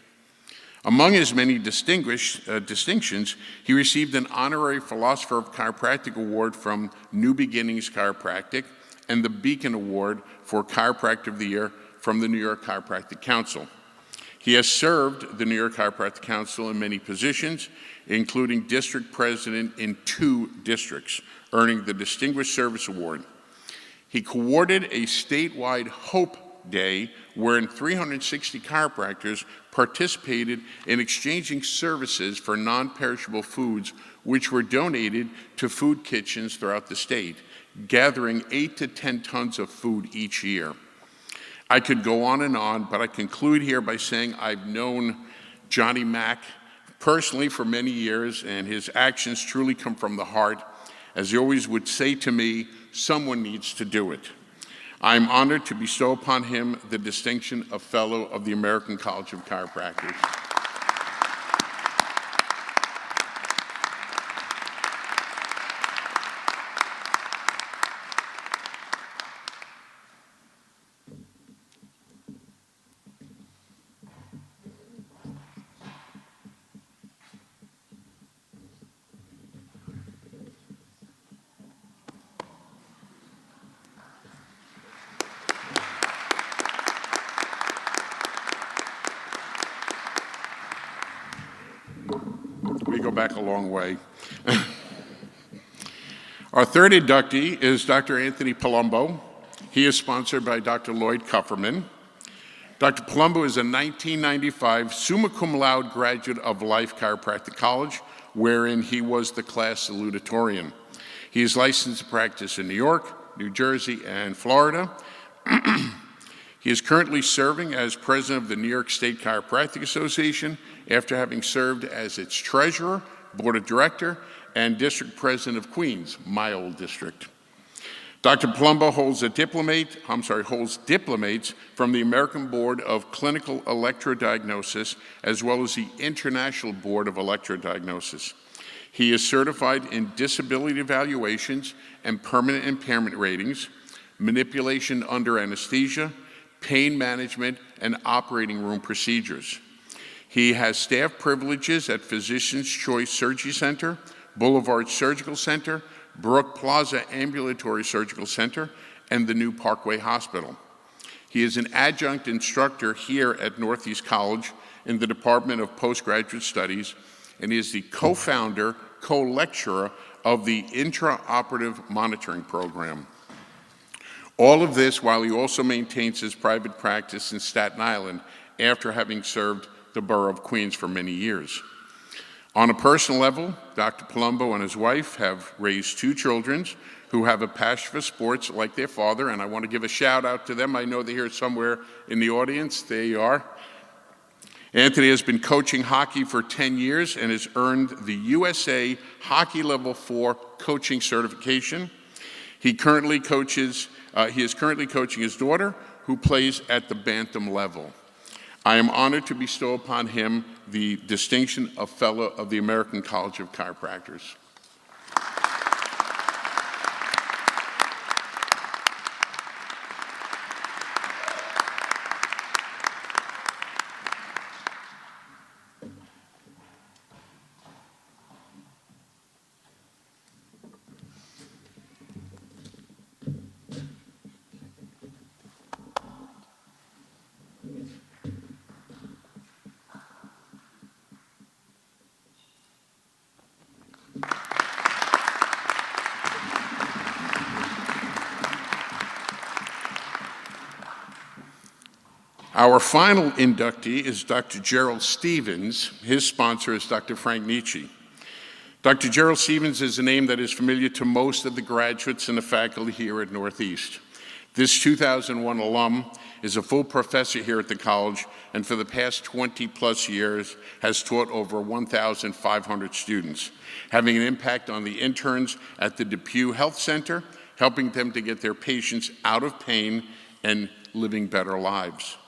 Among his many distinctions, he received an honorary Philosopher of Chiropractic Award from New Beginnings Chiropractic and the Beacon Award for Chiropractor of the Year from the New York Chiropractic Council. He has served the New York Chiropractic Council in many positions, including district president in 2 districts, earning the Distinguished Service Award. He coordinated a statewide Hope Day wherein 360 chiropractors participated in exchanging services for non-perishable foods which were donated to food kitchens throughout the state, gathering 8 to 10 tons of food each year. I could go on, but I conclude here by saying I've known Johnny Mac personally for many years, and his actions truly come from the heart. As he always would say to me, someone needs to do it. I'm honored to bestow upon him the distinction of Fellow of the American College of Chiropractors. We go back a long way. Our third inductee is Dr. Anthony Palumbo. He is sponsored by Dr. Lloyd Kupferman. Dr. Palumbo is a 1995 summa cum laude graduate of Life Chiropractic College, wherein he was the class salutatorian. He is licensed to practice in New York, New Jersey, and Florida. He is currently serving as president of the New York State Chiropractic Association after having served as its treasurer, board of director, and district president of Queens, my old district. Dr. Palumbo holds diplomates from the American Board of Clinical Electrodiagnosis, as well as the International Board of Electrodiagnosis. He is certified in disability evaluations and permanent impairment ratings, manipulation under anesthesia, pain management, and operating room procedures. He has staff privileges at Physicians Choice Surgery Center, Boulevard Surgical Center, Brook Plaza Ambulatory Surgical Center, and the New Parkway Hospital. He is an adjunct instructor here at Northeast College in the Department of Postgraduate Studies, and he is the co-founder, co-lecturer of the Intraoperative Monitoring Program. All of this while he also maintains his private practice in Staten Island after having served the borough of Queens for many years. On a personal level, Dr. Palumbo and his wife have raised 2 children who have a passion for sports like their father, and I want to give a shout out to them. I know they're here somewhere in the audience. There you are. Anthony has been coaching hockey for 10 years and has earned the USA Hockey Level 4 coaching certification. He is currently coaching his daughter, who plays at the bantam level. I am honored to bestow upon him the distinction of Fellow of the American College of Chiropractors. Our final inductee is Dr. Gerald Stevens. His sponsor is Dr. Frank Nietzsche. Dr. Gerald Stevens is a name that is familiar to most of the graduates and the faculty here at Northeast. This 2001 alum is a full professor here at the college, and for the past 20-plus years has taught over 1,500 students, having an impact on the interns at the Depew Health Center, helping them to get their patients out of pain and living better lives.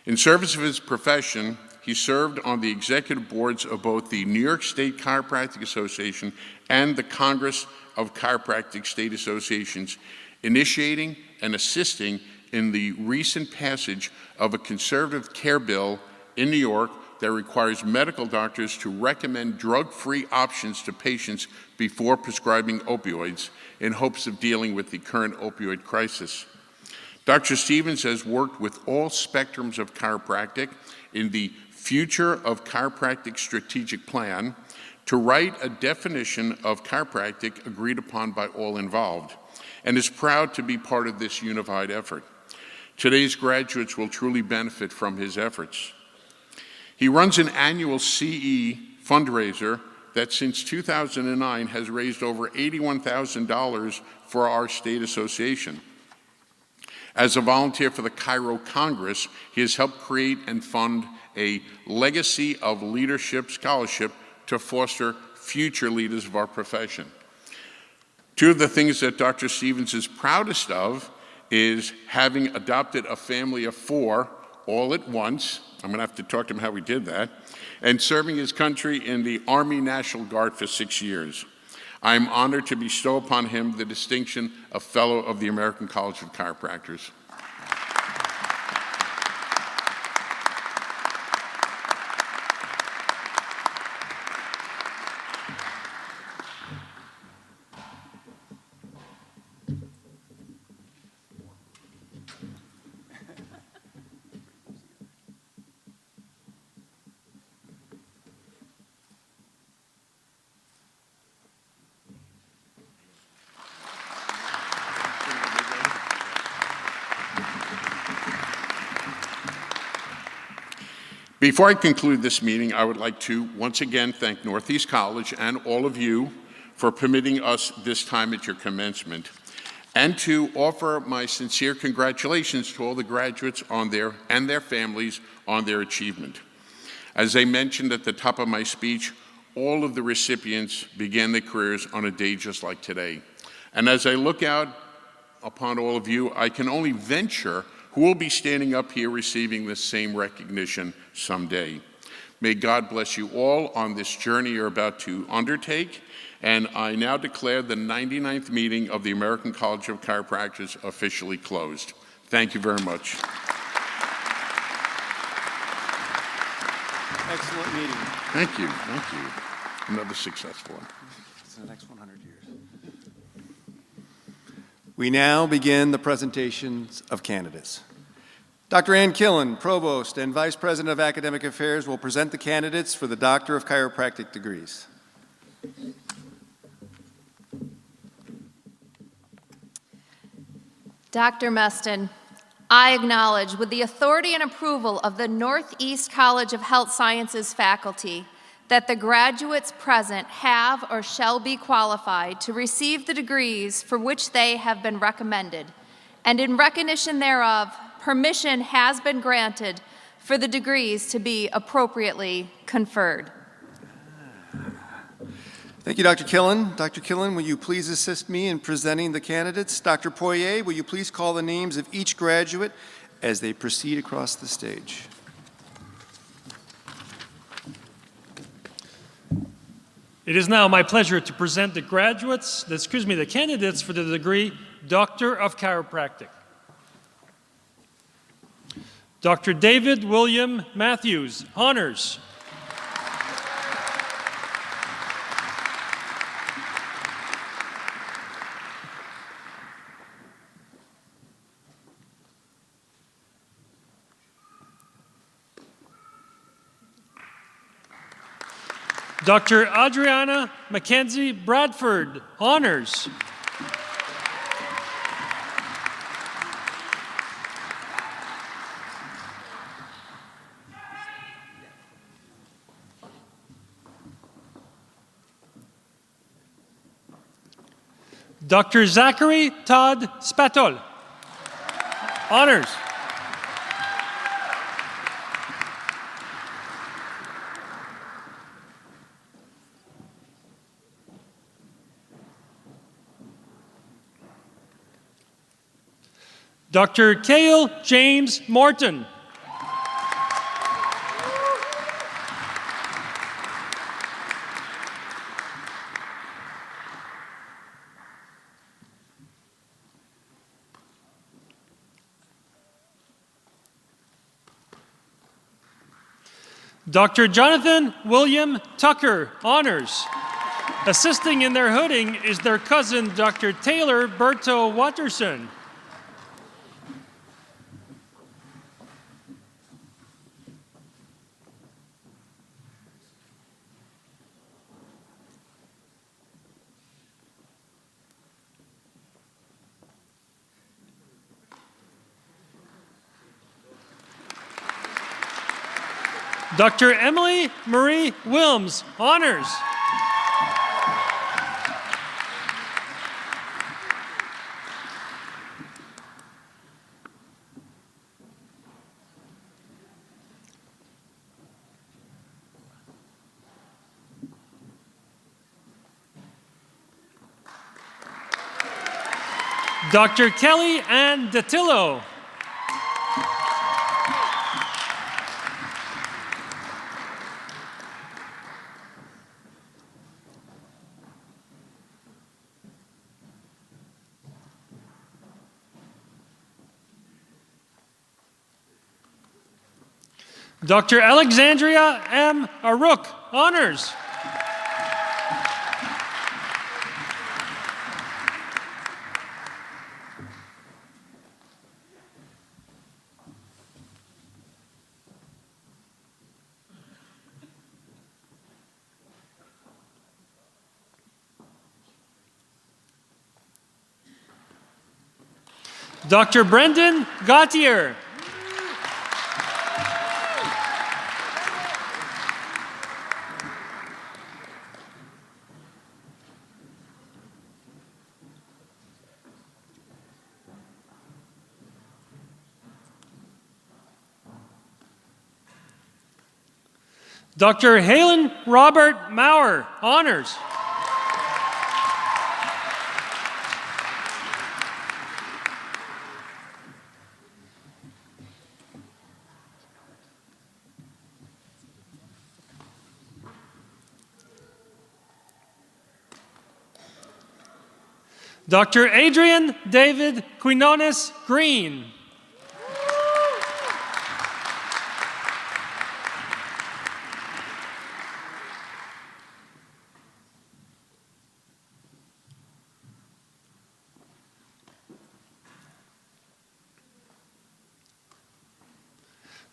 In service of his profession, he served on the executive boards of both the New York State Chiropractic Association and the Congress of Chiropractic State Associations, initiating and assisting in the recent passage of a conservative care bill in New York that requires medical doctors to recommend drug-free options to patients before prescribing opioids in hopes of dealing with the current opioid crisis. Dr. Stevens has worked with all spectrums of chiropractic in the Future of Chiropractic Strategic Plan to write a definition of chiropractic agreed upon by all involved, and is proud to be part of this unified effort. Today's graduates will truly benefit from his efforts. He runs an annual CE fundraiser that since 2009 has raised over $81,000 for our state association. As a volunteer for the Chiro Congress, he has helped create and fund a legacy of leadership scholarship to foster future leaders of our profession. 2 of the things that Dr. Stevens is proudest of is having adopted a family of 4 all at once. I'm going to have to talk to him how he did that, and serving his country in the Army National Guard for 6 years. I am honored to bestow upon him the distinction of Fellow of the American College of Chiropractors. Before I conclude this meeting, I would like to once again thank Northeast College and all of you for permitting us this time at your commencement, and to offer my sincere congratulations to all the graduates and their families on their achievement. As I mentioned at the top of my speech, all of the recipients began their careers on a day just like today. And as I look out upon all of you, I can only venture who will be standing up here receiving this same recognition someday. May God bless you all on this journey you're about to undertake. And I now declare the 99th meeting of the American College of Chiropractors officially closed. Thank you very much.
Excellent meeting.
Thank you. Thank you. Another successful one.
It's the next 100 years. We now begin the presentations of candidates. Dr. Ann Killen, Provost and Vice President of Academic Affairs, will present the candidates for the Doctor of Chiropractic degrees.
Dr. Meston, I acknowledge, with the authority and approval of the Northeast College of Health Sciences faculty, that the graduates present have or shall be qualified to receive the degrees for which they have been recommended, and in recognition thereof, permission has been granted for the degrees to be appropriately conferred.
Thank you, Dr. Killen. Dr. Killen, will you please assist me in presenting the candidates? Dr. Poirier, will you please call the names of each graduate as they proceed across the stage?
It is now my pleasure to present the candidates for the degree Doctor of Chiropractic. Dr. David William Matthews, honors. Dr. Adriana Mackenzie Bradford, honors. Dr. Zachary Todd Spatol, honors. Dr. Cale James Morton. Dr. Jonathan William Tucker, honors. Assisting in their hooding is their cousin, Dr. Taylor Berto Watterson. Dr. Emily Marie Wilms, honors. Dr. Kelly Ann Datillo. Dr. Alexandria M. Aruk, honors. Dr. Brendan Gautier. Dr. Halen Robert Maurer, honors. Dr. Adrian David Quinones Green.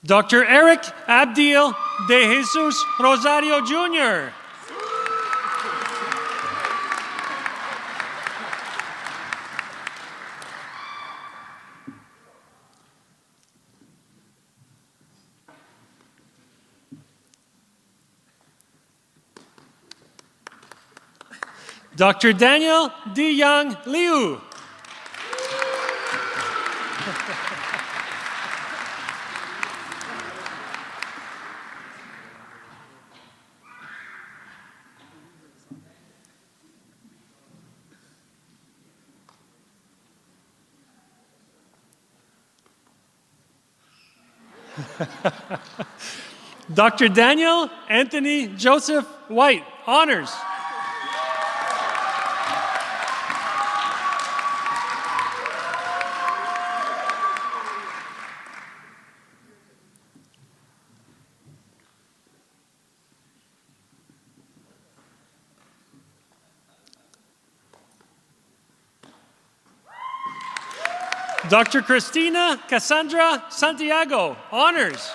Dr. Eric Abdiel de Jesus Rosario Jr. Dr. Daniel D. Young Liu. Dr. Daniel Anthony Joseph White, honors. Dr. Christina Cassandra Santiago, honors.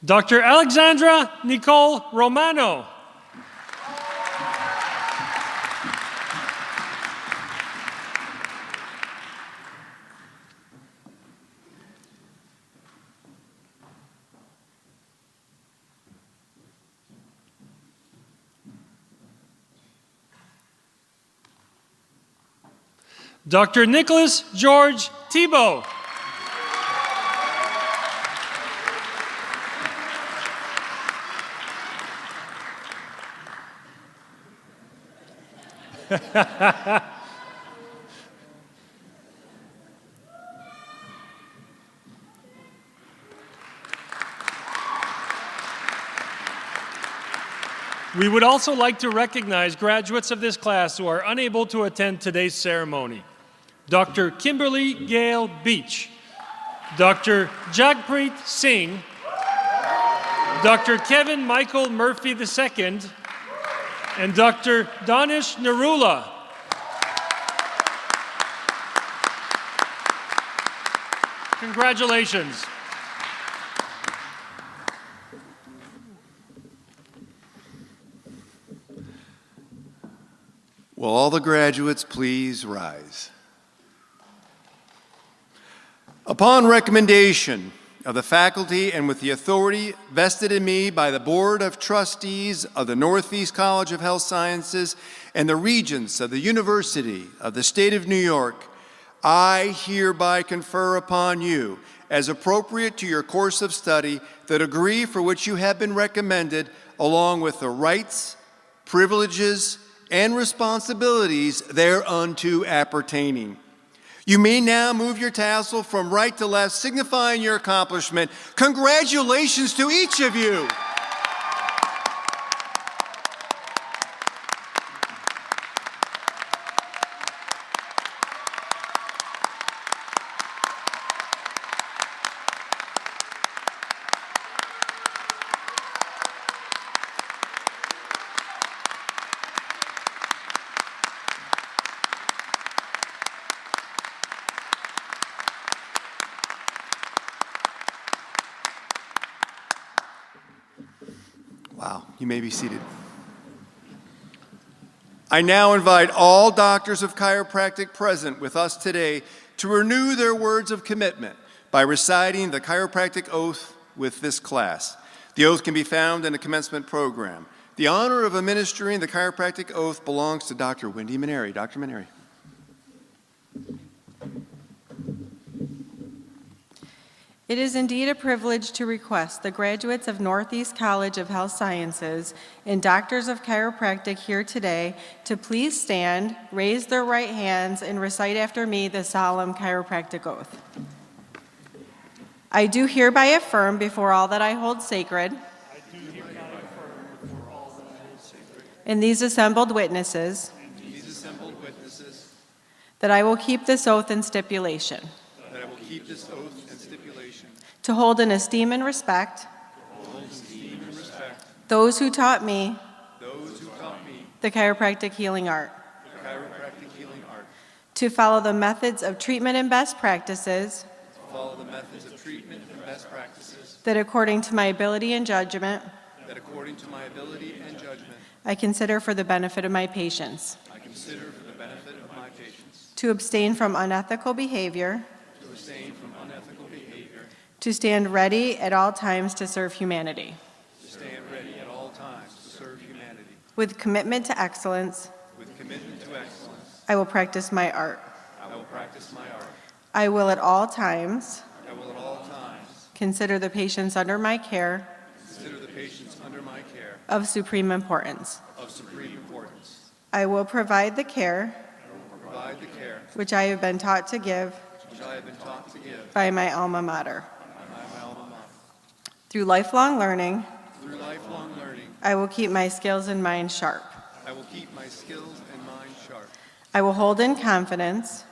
Dr. Alexandra Nicole Romano. Dr. Nicholas George Tebow. We would also like to recognize graduates of this class who are unable to attend today's ceremony. Dr. Kimberly Gale Beach, Dr. Jagpreet Singh, Dr. Kevin Michael Murphy II, and Dr. Danish Narula. Congratulations.
Will all the graduates please rise? Upon recommendation of the faculty and with the authority vested in me by the Board of Trustees of the Northeast College of Health Sciences and the Regents of the University of the State of New York, I hereby confer upon you, as appropriate to your course of study, the degree for which you have been recommended, along with the rights, privileges, and responsibilities thereunto appertaining. You may now move your tassel from right to left, signifying your accomplishment. Congratulations to each of you. Wow, you may be seated. I now invite all doctors of chiropractic present with us today to renew their words of commitment by reciting the chiropractic oath with this class. The oath can be found in the commencement program. The honor of administering the chiropractic oath belongs to Dr. Wendy Maneri. Dr. Maneri.
It is indeed a privilege to request the graduates of Northeast College of Health Sciences and doctors of chiropractic here today to please stand, raise their right hands, and recite after me the solemn chiropractic oath. I do hereby affirm before all that I hold sacred and these assembled witnesses that I will keep this oath and stipulation to hold in esteem and respect those who taught me the chiropractic healing art, to follow the methods of treatment and best practices that according to my ability and judgment I consider for the benefit of my patients, to abstain from unethical behavior, to stand ready at all times to serve humanity. With commitment to excellence, I will practice my art. I will at all times consider the patients under my care of supreme importance. I will provide the care which I have been taught to give by my alma mater. Through lifelong learning, I will keep my skills and mind sharp. I will hold in confidence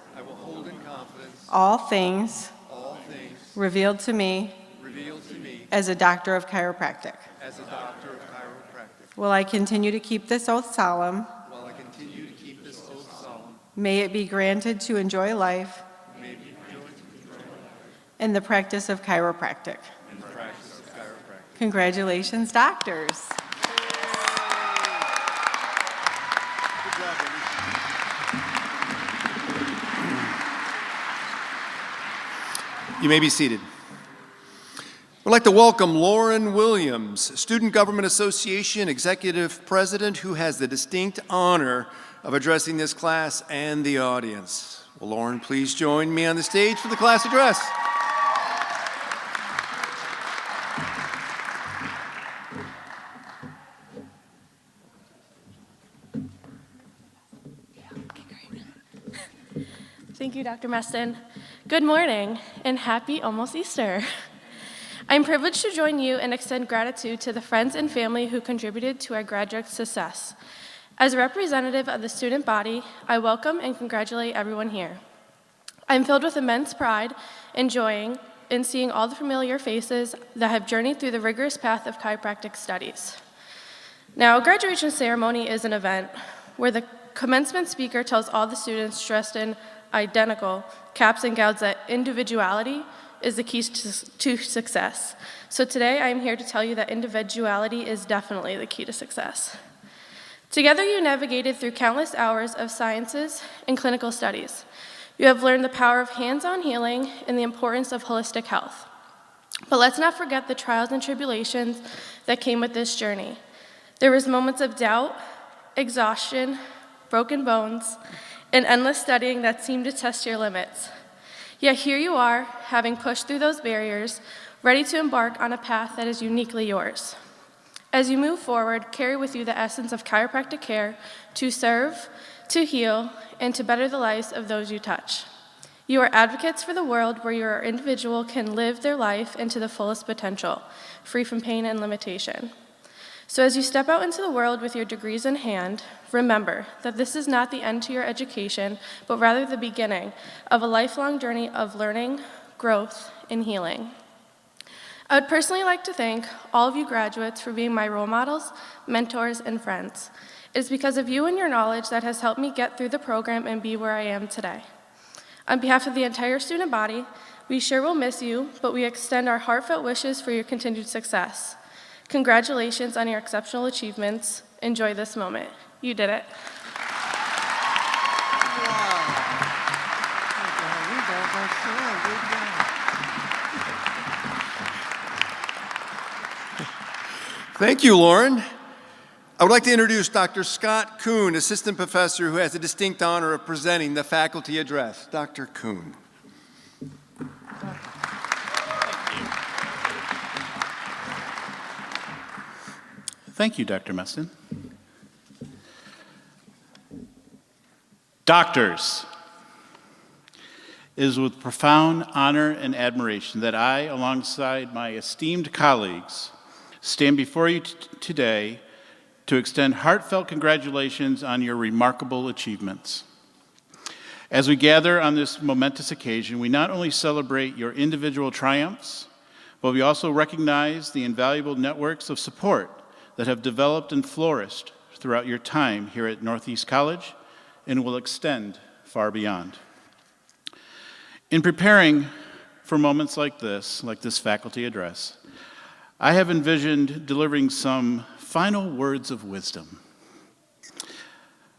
all things revealed to me as a doctor of chiropractic. Will I continue to keep this oath solemn? May it be granted to enjoy life in the practice of chiropractic. Congratulations, doctors.
You may be seated. I'd like to welcome Lauren Williams, Student Government Association Executive President, who has the distinct honor of addressing this class and the audience. Will Lauren please join me on the stage for the class address?
Thank you, Dr. Meston. Good morning and happy almost Easter. I'm privileged to join you and extend gratitude to the friends and family who contributed to our graduate success. As a representative of the student body, I welcome and congratulate everyone here. I'm filled with immense pride, enjoying and seeing all the familiar faces that have journeyed through the rigorous path of chiropractic studies. Now, a graduation ceremony is an event where the commencement speaker tells all the students dressed in identical caps and gowns that individuality is the key to success. So today I am here to tell you that individuality is definitely the key to success. Together you navigated through countless hours of sciences and clinical studies. You have learned the power of hands-on healing and the importance of holistic health. But let's not forget the trials and tribulations that came with this journey. There was moments of doubt, exhaustion, broken bones, and endless studying that seemed to test your limits. Yet here you are, having pushed through those barriers, ready to embark on a path that is uniquely yours. As you move forward, carry with you the essence of chiropractic care to serve, to heal, and to better the lives of those you touch. You are advocates for the world where your individual can live their life into the fullest potential, free from pain and limitation. So as you step out into the world with your degrees in hand, remember that this is not the end to your education, but rather the beginning of a lifelong journey of learning, growth, and healing. I would personally like to thank all of you graduates for being my role models, mentors, and friends. It is because of you and your knowledge that has helped me get through the program and be where I am today. On behalf of the entire student body, we sure will miss you, but we extend our heartfelt wishes for your continued success. Congratulations on your exceptional achievements. Enjoy this moment. You did it.
Thank you, Lauren. I would like to introduce Dr. Scott Kuhn, Assistant Professor, who has the distinct honor of presenting the faculty address. Dr. Kuhn.
Thank you, Dr. Meston. Doctors, it is with profound honor and admiration that I, alongside my esteemed colleagues, stand before you today to extend heartfelt congratulations on your remarkable achievements. As we gather on this momentous occasion, we not only celebrate your individual triumphs, but we also recognize the invaluable networks of support that have developed and flourished throughout your time here at Northeast College and will extend far beyond. In preparing for moments like this faculty address, I have envisioned delivering some final words of wisdom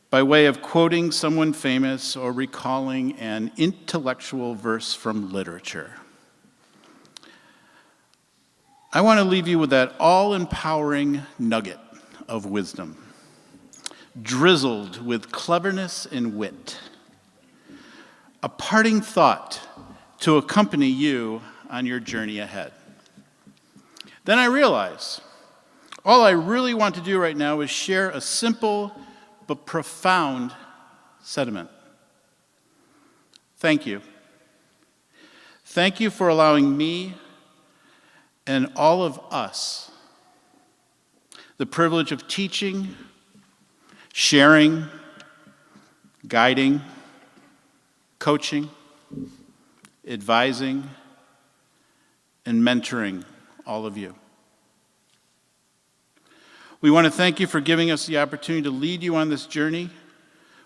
by way of quoting someone famous or recalling an intellectual verse from literature. I want to leave you with that all-empowering nugget of wisdom, drizzled with cleverness and wit. A parting thought to accompany you on your journey ahead. Then I realize all I really want to do right now is share a simple but profound sentiment. Thank you. Thank you for allowing me and all of us the privilege of teaching, sharing, guiding, coaching, advising, and mentoring all of you. We want to thank you for giving us the opportunity to lead you on this journey,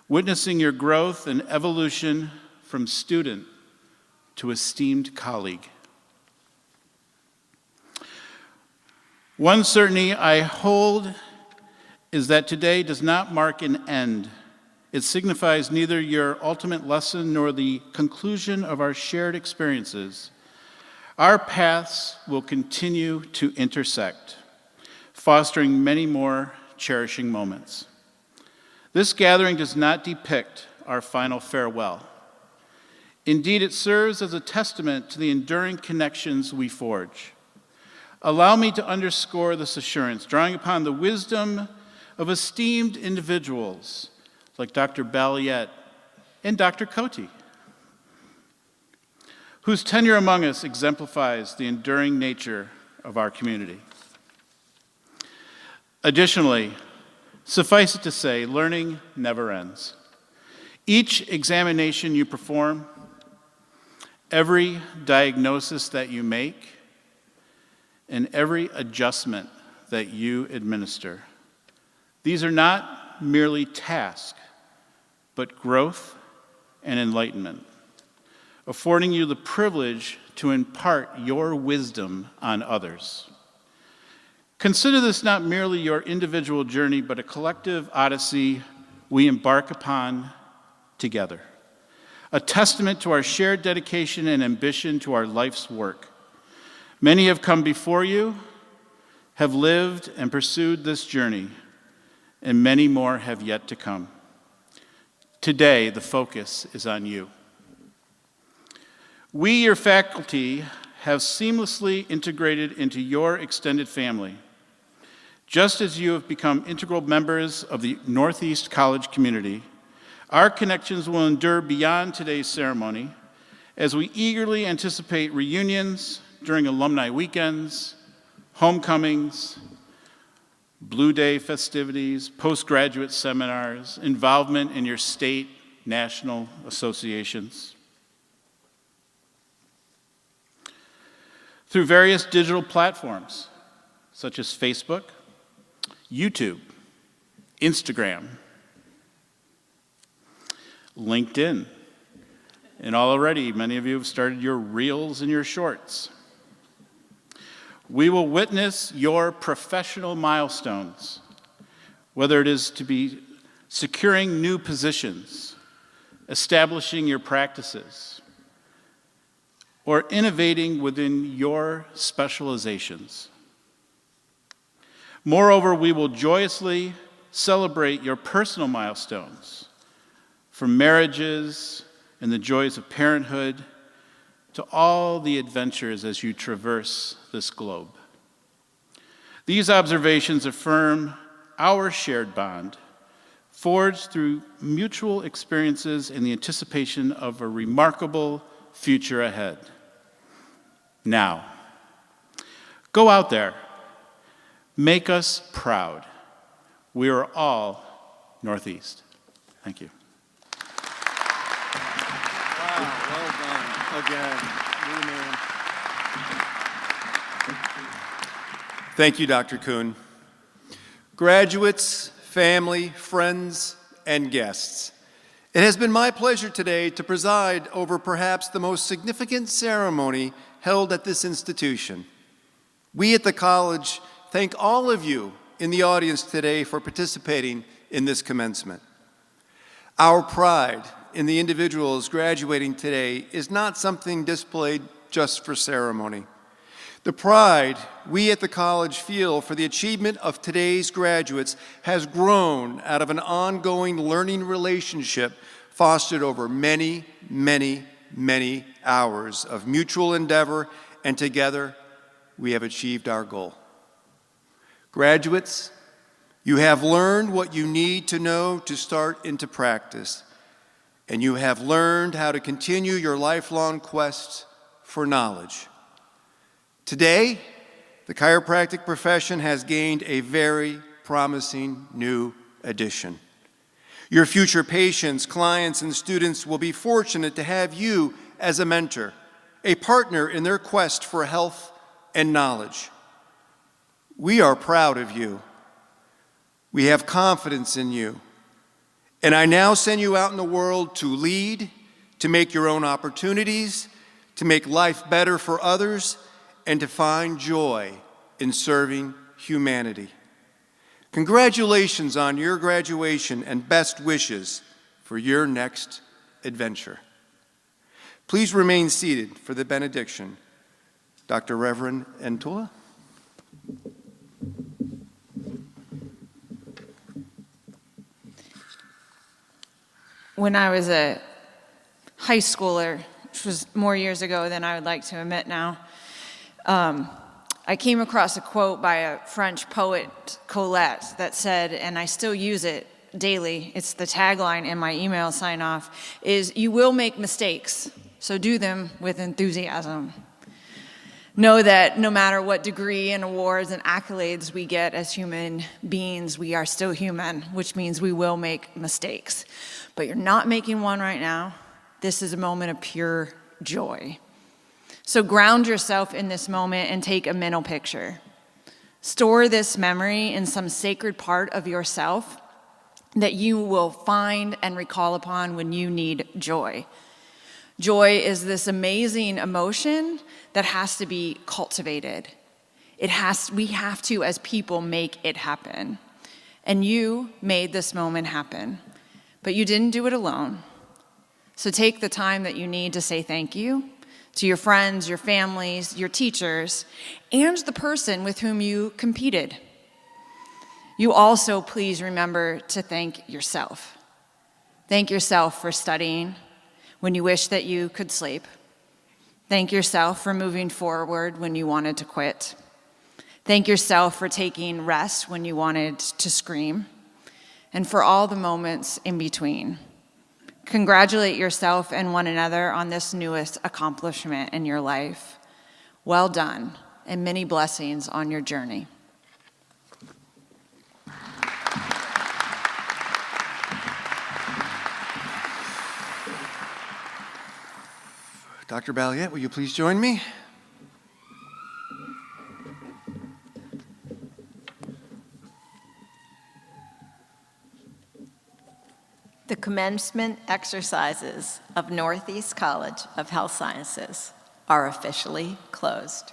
witnessing your growth and evolution from student to esteemed colleague. One certainty I hold is that today does not mark an end. It signifies neither your ultimate lesson nor the conclusion of our shared experiences. Our paths will continue to intersect, fostering many more cherishing moments. This gathering does not depict our final farewell. Indeed, it serves as a testament to the enduring connections we forge. Allow me to underscore this assurance, drawing upon the wisdom of esteemed individuals like Dr. Balliet and Dr. Cote, whose tenure among us exemplifies the enduring nature of our community. Additionally, suffice it to say, learning never ends. Each examination you perform, every diagnosis that you make, and every adjustment that you administer, these are not merely tasks, but growth and enlightenment, affording you the privilege to impart your wisdom on others. Consider this not merely your individual journey, but a collective odyssey we embark upon together, a testament to our shared dedication and ambition to our life's work. Many have come before you, have lived and pursued this journey, and many more have yet to come. Today, the focus is on you. We, your faculty, have seamlessly integrated into your extended family. Just as you have become integral members of the Northeast College community, our connections will endure beyond today's ceremony as we eagerly anticipate reunions during alumni weekends, homecomings, Blue Day festivities, postgraduate seminars, involvement in your state, national associations. Through various digital platforms, such as Facebook, YouTube, Instagram, LinkedIn, and already many of you have started your reels and your shorts. We will witness your professional milestones, whether it is to be securing new positions, establishing your practices, or innovating within your specializations. Moreover, we will joyously celebrate your personal milestones, from marriages and the joys of parenthood to all the adventures as you traverse this globe. These observations affirm our shared bond, forged through mutual experiences in the anticipation of a remarkable future ahead. Now, go out there. Make us proud. We are all Northeast. Thank you.
Wow, well done again. Amen. Thank you, Dr. Kuhn. Graduates, family, friends, and guests, it has been my pleasure today to preside over perhaps the most significant ceremony held at this institution. We at the college thank all of you in the audience today for participating in this commencement. Our pride in the individuals graduating today is not something displayed just for ceremony. The pride we at the college feel for the achievement of today's graduates has grown out of an ongoing learning relationship fostered over many, many, many hours of mutual endeavor, and together we have achieved our goal. Graduates, you have learned what you need to know to start into practice, and you have learned how to continue your lifelong quest for knowledge. Today, the chiropractic profession has gained a very promising new addition. Your future patients, clients, and students will be fortunate to have you as a mentor, a partner in their quest for health and knowledge. We are proud of you. We have confidence in you. And I now send you out in the world to lead, to make your own opportunities, to make life better for others, and to find joy in serving humanity. Congratulations on your graduation and best wishes for your next adventure. Please remain seated for the benediction. Dr. Reverend Entola.
When I was a high schooler, which was more years ago than I would like to admit now, I came across a quote by a French poet, Colette, that said, and I still use it daily, it's the tagline in my email sign-off, is, "You will make mistakes, so do them with enthusiasm." Know that no matter what degree and awards and accolades we get as human beings, we are still human, which means we will make mistakes. But you're not making one right now. This is a moment of pure joy. So ground yourself in this moment and take a mental picture. Store this memory in some sacred part of yourself that you will find and recall upon when you need joy. Joy is this amazing emotion that has to be cultivated. We have to, as people, make it happen. And you made this moment happen, but you didn't do it alone. So take the time that you need to say thank you to your friends, your families, your teachers, and the person with whom you competed. You also please remember to thank yourself. Thank yourself for studying when you wish that you could sleep. Thank yourself for moving forward when you wanted to quit. Thank yourself for taking rest when you wanted to scream, and for all the moments in between. Congratulate yourself and one another on this newest accomplishment in your life. Well done, and many blessings on your journey.
Dr. Balliet, will you please join me?
The commencement exercises of Northeast College of Health Sciences are officially closed.